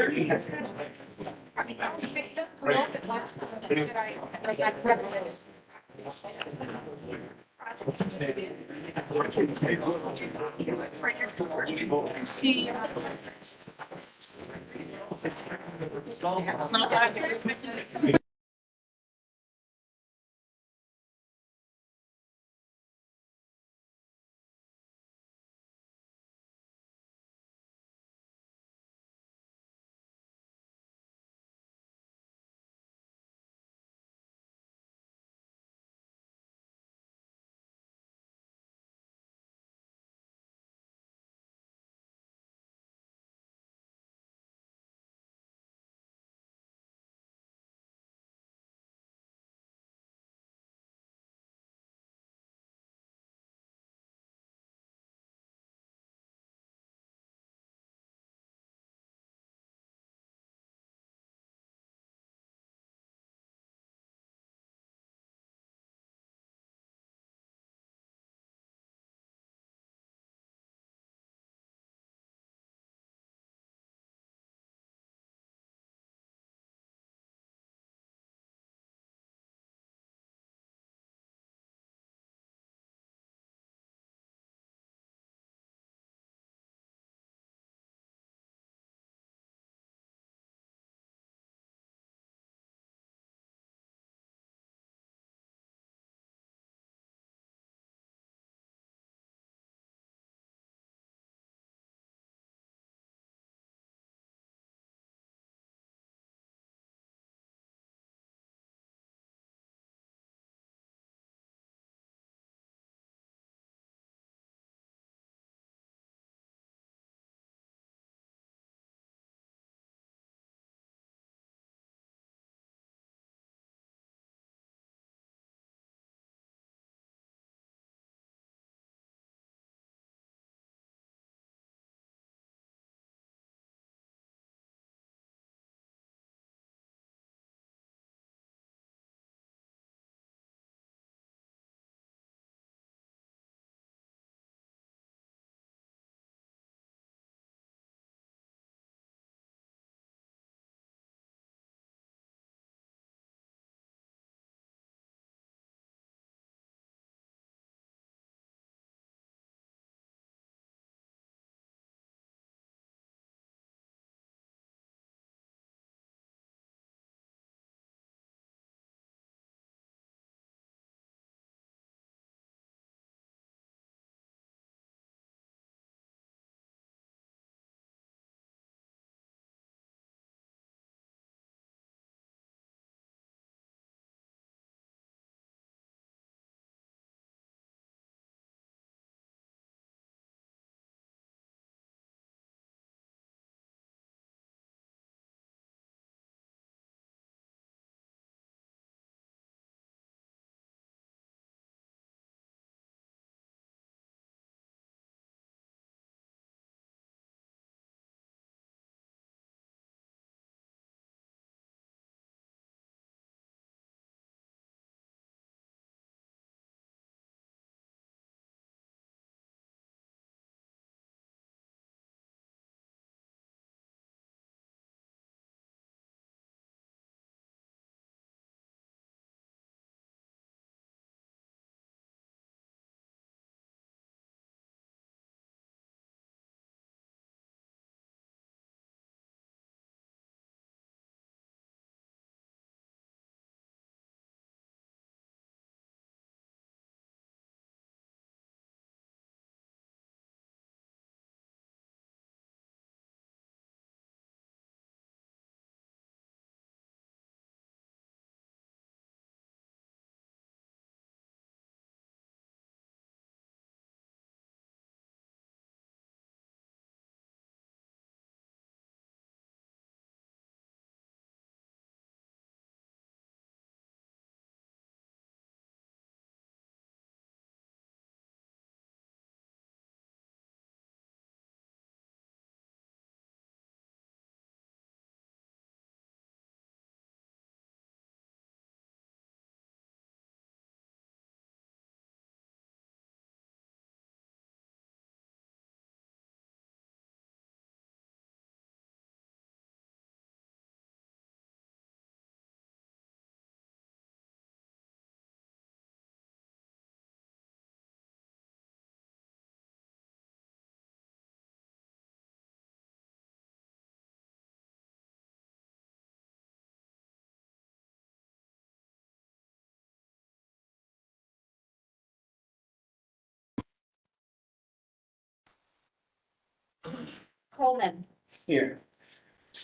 Coleman, Here.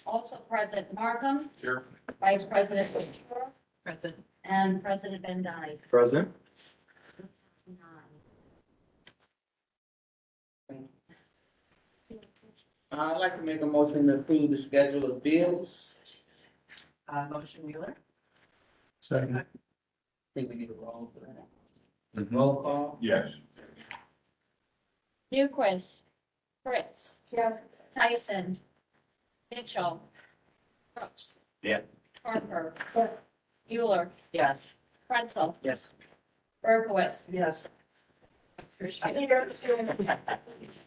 also present Markham, Here. Vice President Ventura, Present. and President Van Dyne. Present. I'd like to make a motion to approve the schedule of bills. Motion Wheeler. Second. I think we need a roll for that. Roll call. Yes. Newquist, Fritz. Tyson. Mitchell. Brooks. Yeah. Parker. Mueller. Yes. Pretzel. Yes. Berkowitz. Yes.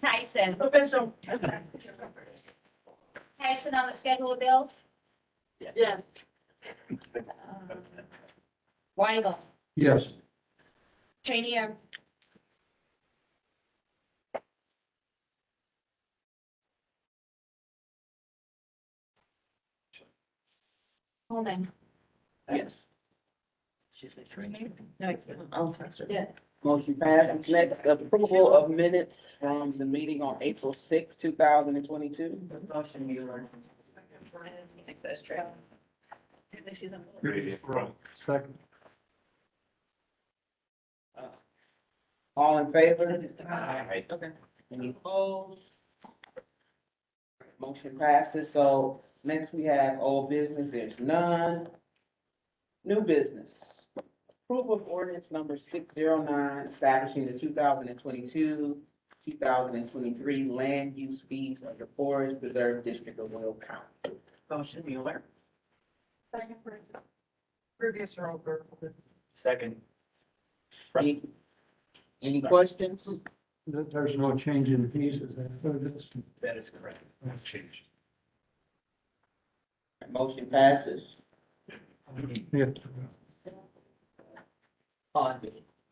Tyson. Official. Tyson on the schedule of bills. Yes. Weigel. Yes. Chainier. Coleman. Yes. No, I'm faster. Yeah. Motion passes. Next, approval of minutes from the meeting on April 6, 2022. Motion Wheeler. Second. All in favor? Aye. Okay. Any opposed? Motion passes. So next we have old business. There's none. New business. Approval of ordinance number 609, establishing the 2022, 2023 land use fees of the Forest Preserve District of Will County. Motion Wheeler. Previous roll call. Second. Any questions? There's no change in fees, is that what it is? That is correct. Changed. Motion passes. Yeah.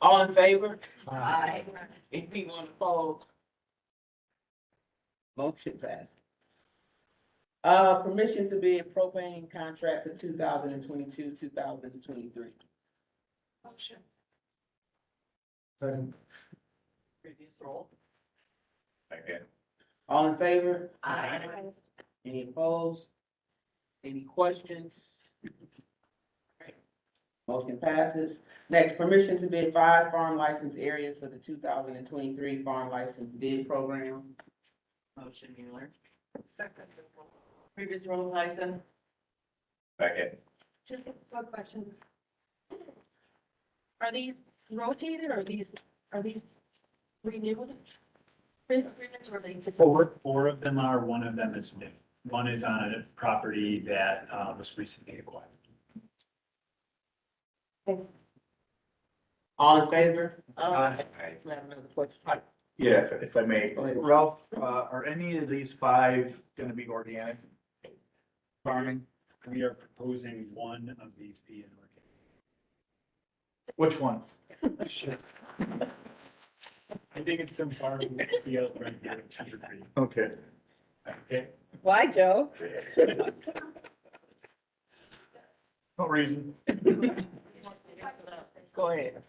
All in favor? Aye. Anyone opposed? Motion passes. Permission to bid propane contract for 2022, 2023. Motion. Second. Previous roll. Again. All in favor? Aye. Any opposed? Any questions? Right. Motion passes. Next, permission to bid 5 farm license areas for the 2023 farm license bid program. Motion Wheeler. Second. Previous roll, Tyson. Second. Just a quick question. Are these rotated or are these renewed? Bids, agreements, or are they? Four of them are, one of them is new. One is on a property that was recently acquired. Thanks. All in favor? Aye. I have another question. Yeah, if I may. Go ahead. Ralph, are any of these 5 gonna be organic farming? We are proposing one of these be an Which ones? organic. I think it's some farm field right here in Cedar Creek. Okay. Okay. Why, Joe? No reason. Go ahead.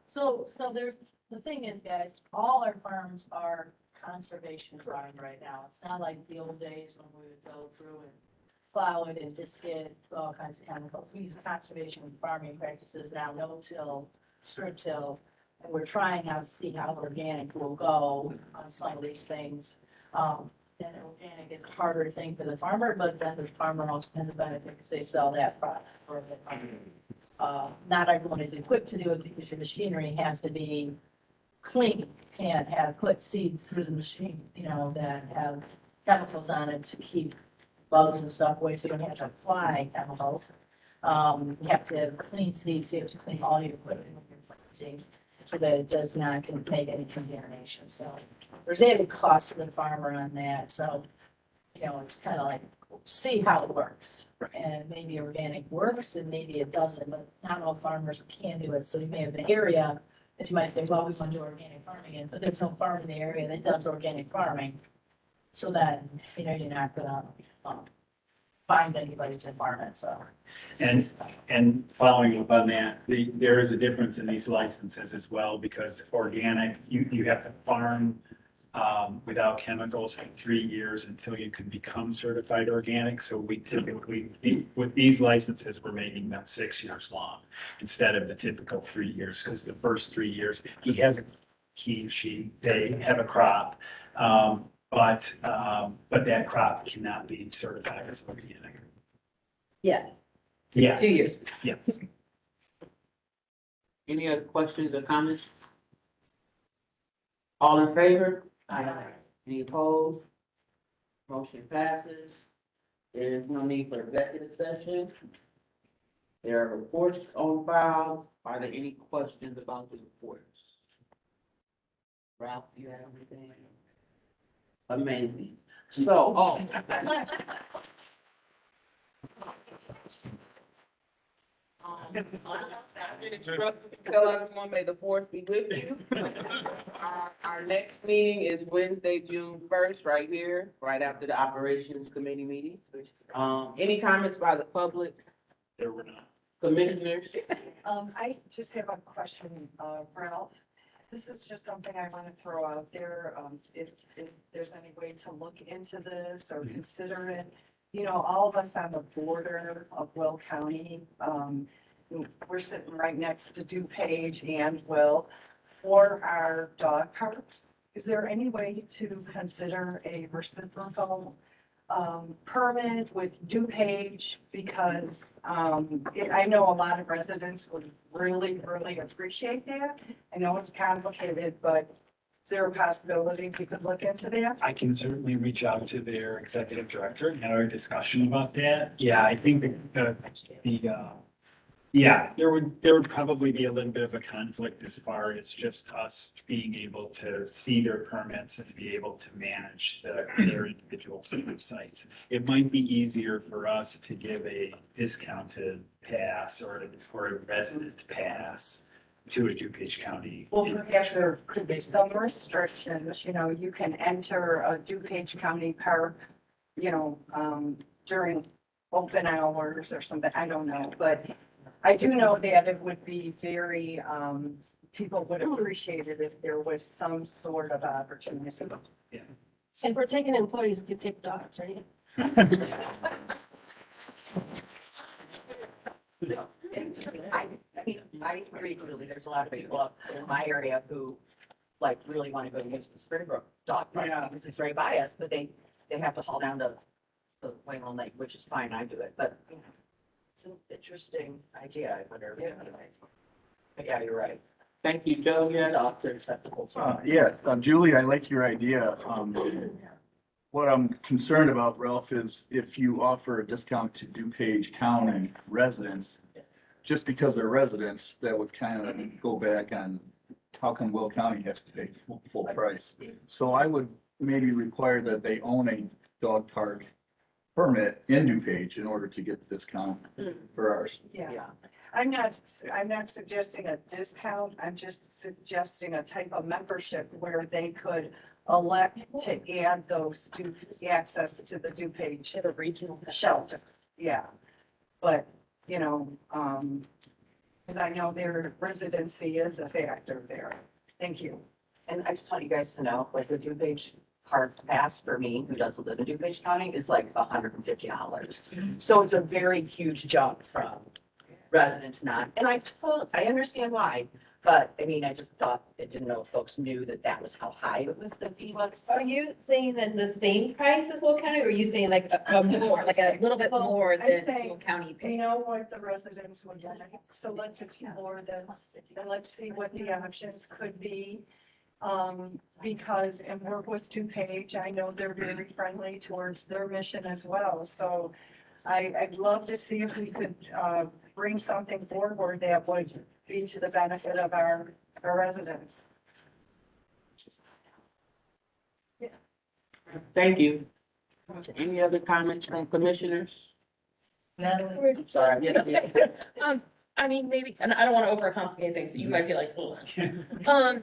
So there's, the thing is, guys, all our farms are conservation farmed right now. It's not like the old days when we would go through and plow it and disc it, all kinds of chemicals. We use conservation farming practices now, no-till, strip-till. And we're trying out to see how organic will go on some of these things. Then organic is a harder thing for the farmer, but then the farmer also has a benefit because they sell that product for the not everyone is equipped to do it because your machinery has to be clean. You can't put seeds through the machine, that have chemicals on it to keep bugs and stuff away, so you don't have to apply chemicals. You have to have clean seeds, you have to clean all your equipment when you're planting, so that it does not make any contamination. So there's added cost to the farmer on that, so, it's kind of like, see how it works. And maybe organic works and maybe it doesn't, but not all farmers can do it. So you may have an area that you might say, well, we want to do organic farming in, but there's no farm in the area that does organic farming. So that, you're not gonna find anybody to farm it, so. And following up on that, there is a difference in these licenses as well, because organic, you have to farm without chemicals for 3 years until you can become certified organic. So we typically, with these licenses, we're making them 6 years long instead of the typical 3 years, because the first 3 years, they have a crop. But that crop cannot be certified as organic. Yeah, Yeah. 2 years. Yes. Any other questions or comments? All in favor? Aye. Any opposed? Motion passes. There is no need for executive session. There are reports on file. Are there any questions about the reports? Ralph, do you have anything? Amazing. So, I've been instructed to tell everyone, may the fourth be with you. Our next meeting is Wednesday, June 1st, right here, right after the Operations Committee meeting. Any comments by the public, There were not. commissioners? I just have a question, Ralph. This is just something I want to throw out there. If there's any way to look into this or consider it. You know, all of us on the border of Will County, we're sitting right next to DuPage and Will for our dog parks. Is there any way to consider a reciprocal permit with DuPage? Because I know a lot of residents would really, really appreciate that. I know it's complicated, but is there a possibility we could look into that? I can certainly reach out to their executive director and have a discussion about that. Yeah, I think there would probably be a little bit of a conflict as far as just us being able to see their permits and be able to manage their individual sites. It might be easier for us to give a discounted pass or a resident pass to a DuPage County. Well, perhaps there could be some restrictions, you know, you can enter a DuPage County park, you know, during open hours or something, I don't know, but I do know that it would be very, people would appreciate it if there was some sort of opportunity. Yeah. And for taking employees, we could take dogs, right? I agree, really. There's a lot of people up in my area who like really want to go use the Springbrook dog park. Yeah. Because it's right by us, but they have to haul down to the Wayland Lake, which is fine. I do it, but you know, it's an interesting idea. I wonder. But yeah, you're right. Thank you, Joe. You had Dogs are acceptable. Julie, I like your idea. What I'm concerned about, Ralph, is if you offer a discount to DuPage County residents, just because they're residents, that would kind of go back on how come Will County has to pay full price. So I would maybe require that they own a dog park permit in DuPage in order to get the discount for ours. Yeah. I'm not suggesting a discount, I'm just suggesting a type of membership where they could elect to add those access to the DuPage. To the regional Shelter, yeah. But, you know, and I know their residency is a factor there. Thank you. And I just want you guys to know, like the DuPage Park pass for me, who doesn't live in DuPage County, is like $150. So it's a very huge jump from residents not, and I understand why. But I mean, I just thought, I didn't know if folks knew that was how high the fee was. Are you saying that the same price as Will County, or are you saying like a more, like a little bit more I'm than saying, Will County You pays? know what the residents would like, so let's explore this, and let's see what the options could be. Because, and work with DuPage, I know they're very friendly towards their mission as well, so I'd love to see if we could, bring something forward that would be to the benefit of our residents. Thank you. Any other comments from commissioners? I'm sorry. I mean, maybe, and I don't want to overcomplicate things, so you might be like, ugh.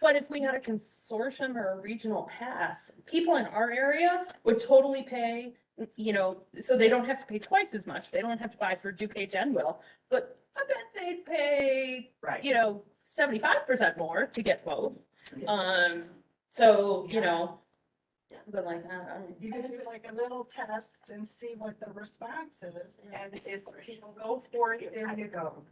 But if we had a consortium or a regional pass, people in our area would totally pay, you know, so they don't have to pay twice as much. They don't have to buy for DuPage and Will, but I bet they'd pay, Right. you know, 75% more to get both. So, you know, something like that. I don't know. You can do like a little test and see what the response is, and if people go for it, there you go.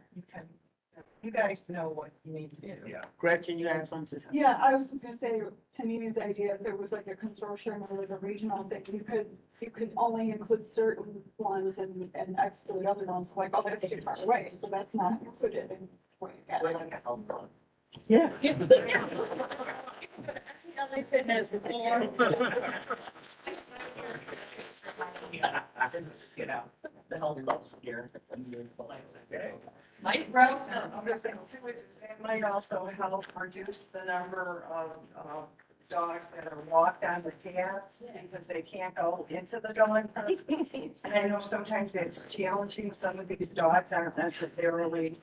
You guys know what you need to do. Yeah. Gretchen, you have something to say? Yeah, I was just gonna say, to Mimi's idea, if there was like a consortium or like a regional thing, you could only include certain ones and exclude other ones, like, oh, that's too far away, so that's not included in. Yeah. You know, the whole club's here. Might rouse them. It might also help reduce the number of dogs that are walked on the paths because they can't go into the dog park. And I know sometimes it's challenging. Some of these dogs aren't necessarily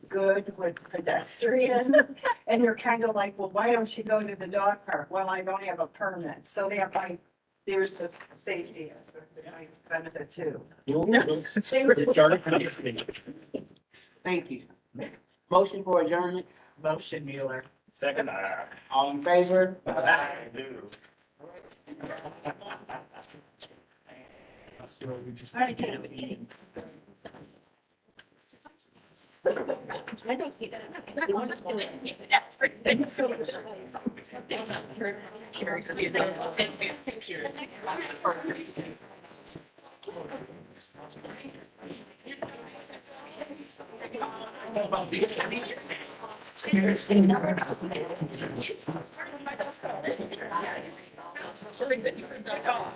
good with pedestrians. And you're kind of like, well, why don't you go to the dog park? Well, I don't have a permit. So that might, there's the safety aspect that might benefit too. Thank you. Motion for adjournment, Motion, Mueller. Second. all in favor? I don't see that.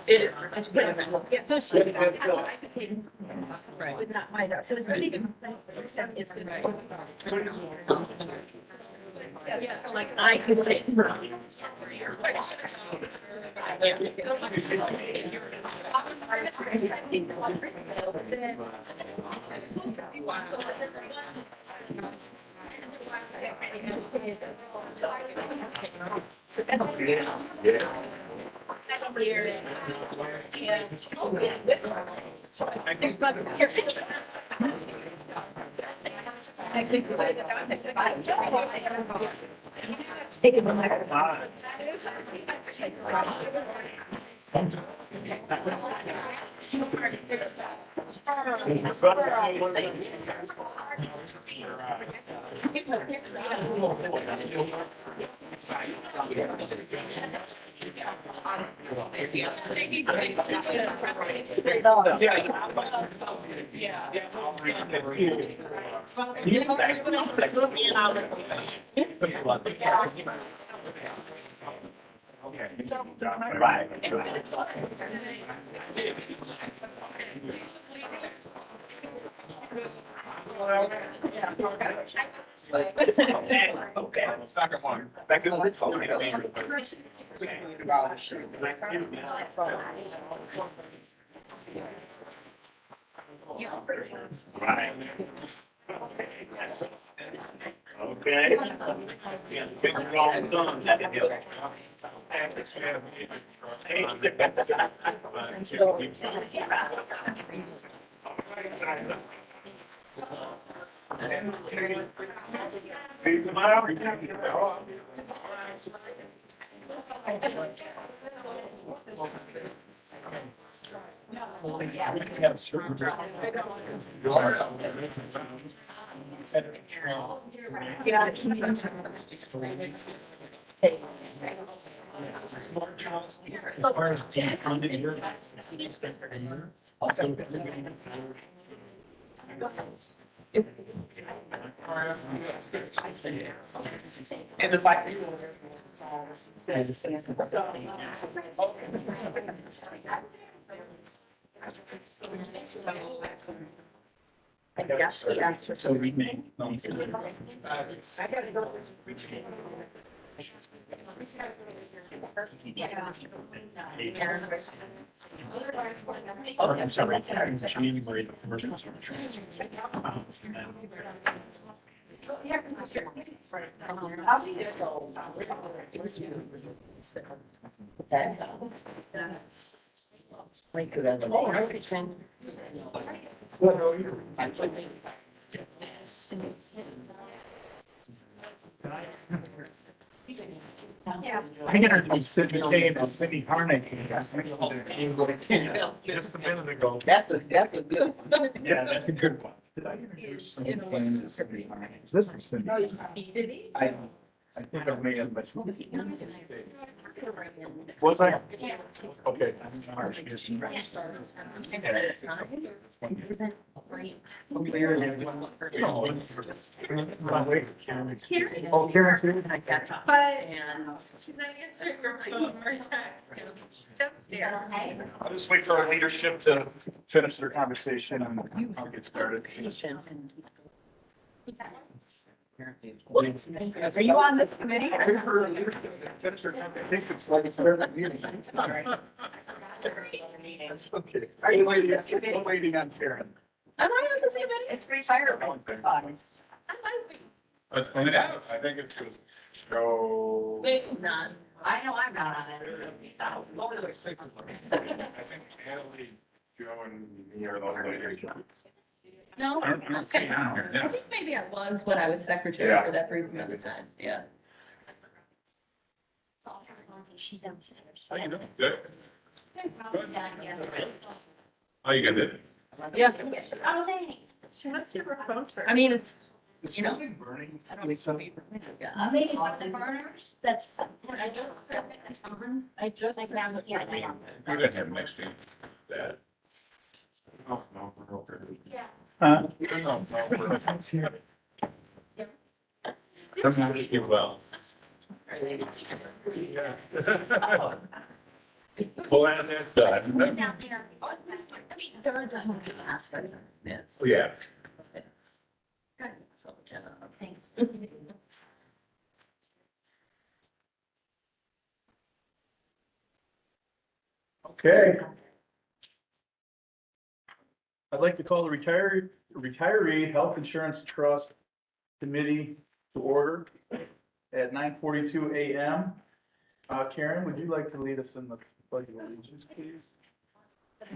It is. Yeah, so she, I could take, would not mind, so it's really good. It's good. Yeah, so like I could take. Okay, second one. Back to the phone. Right. Okay. Finger all done. See you tomorrow. And the fact I guess he asked for. So rename. I gotta go. Oh, I'm sorry. January the first. I'll be there, so. Thank you, Ellen. Yeah. I introduced Cindy Kane to Cindy Harney. Just a minute ago. That's a good one. Yeah, that's a good one. Did I introduce Cindy Kane to Cindy Harney? Is this Cindy? I think I may have missed. Was I? Okay. Isn't great. Oh, Karen's here? But she's not answering her phone or text. She's downstairs. I'll just wait for our leadership to finish their conversation and I'll get started. Are you on this committee? I heard our leadership to finish their conversation, so I can start the meeting. That's okay. Are you on this committee? I'm waiting on Karen. Am I on this committee? It's retirement. funds. Let's find it out. I think it's just, so. Maybe not. I know I'm not on it. Peace out. Go to the six. I think Natalie, Joe and me are the only ladies. No? I don't see it on here. I think maybe I was when I was secretary Yeah. for that brief amount of time, yeah. She's downstairs. How you doing? Good. Probably down here. Oh, you got it? Yeah. Oh, thanks. She must have her phone turned. I mean, it's, Is you know. something burning? I don't know. Maybe one of the burners, that's, I just, I just, like, now, yeah, I know. We're gonna have next thing. That. Oh, no, we're okay. Yeah. Huh? No, we're. I'm not doing well. Well, that's done. Down there. I mean, they're done with the aspects of this. Oh, yeah. Good. So, Thanks. Okay. I'd like to call the retiree Health Insurance Trust Committee to order at 9:42 a.m. Karen, would you like to lead us in the pledge of allegiance, please? I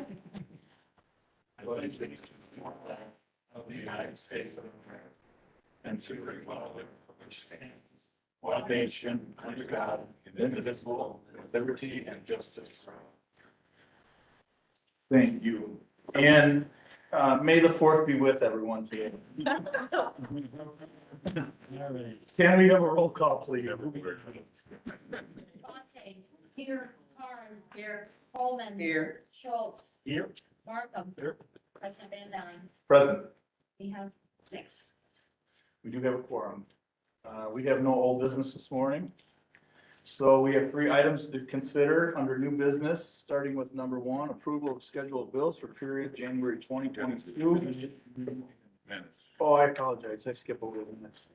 pledge allegiance to the flag of the United States of America and to the republic for which stands one nation under God, indivisible, with liberty and justice for all. Thank you. And may the fourth be with everyone today. Can we have a roll call, please? Fontaine, Peter, Carn, here, Coleman. Here. Schultz, Here. Markham. Here. President Van Dyne. Present. We have 6. We do have a quorum. We have no old business this morning. So we have 3 items to consider under new business, starting with number 1, approval of schedule of bills for period January 2022. Minutes. Oh, I apologize. I skipped over the minutes.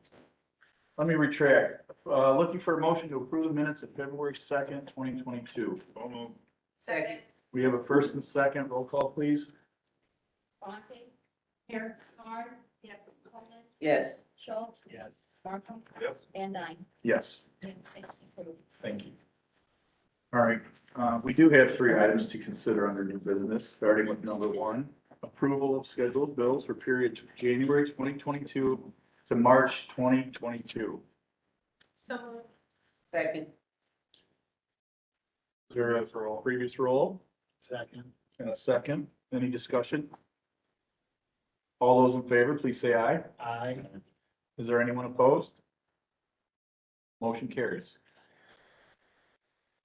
Let me retract. Looking for a motion to approve the minutes of February 2nd, 2022. So moved. Second. We have a first and second. Roll call, please. Fontaine, here, Carn. Yes. Coleman, Yes. Schultz, Yes. Markham, Yes. Van Dyne. Yes. We have 6 approved. Thank you. All right, we do have 3 items to consider under new business, starting with number 1, approval of scheduled bills for period January 2022 to March 2022. So. Second. Is there a previous roll? Second. And a second. Any discussion? All those in favor, please say aye. Aye. Is there anyone opposed? Motion carries.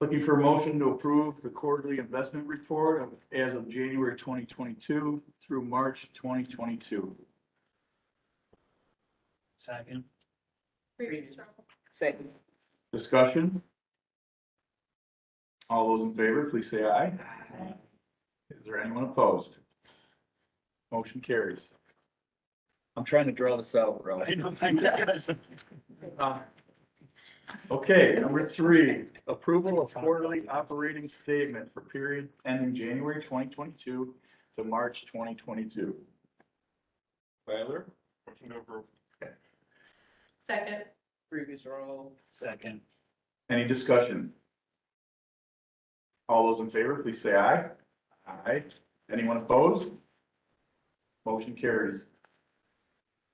Looking for a motion to approve the quarterly investment report as of January 2022 through March 2022. Second. Second. Discussion? All those in favor, please say aye. Is there anyone opposed? Motion carries. I'm trying to draw this out, bro. Okay, number 3, approval of quarterly operating statement for period ending January 2022 to March 2022. Tyler? Motion to approve. Second. Previous roll. Second. Any discussion? All those in favor, please say aye. Aye. Anyone opposed? Motion carries.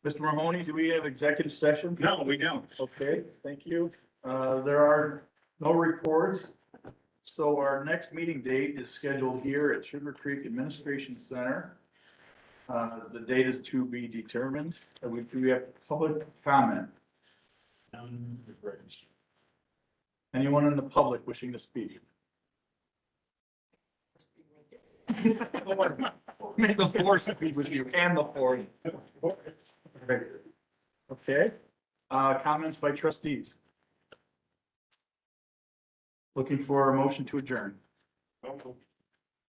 Mr. Mahoney, do we have executive session? No, we don't. Okay, thank you. There are No reports. So our next meeting date is scheduled here at Sugar Creek Administration Center. The date is to be determined. Do we have public comment? Anyone in the public wishing to speak? May the force be with you and the force. Okay, comments by trustees? Looking for a motion to adjourn.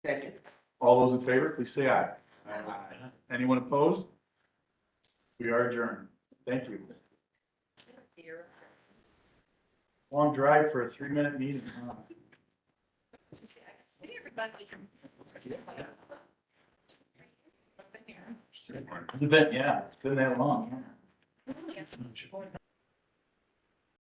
Second. All those in favor, please say aye. Anyone opposed? We are adjourned. Thank you. Long drive for a 3-minute meeting. Huh? See everybody. It's been, yeah, it's been that long. Yes.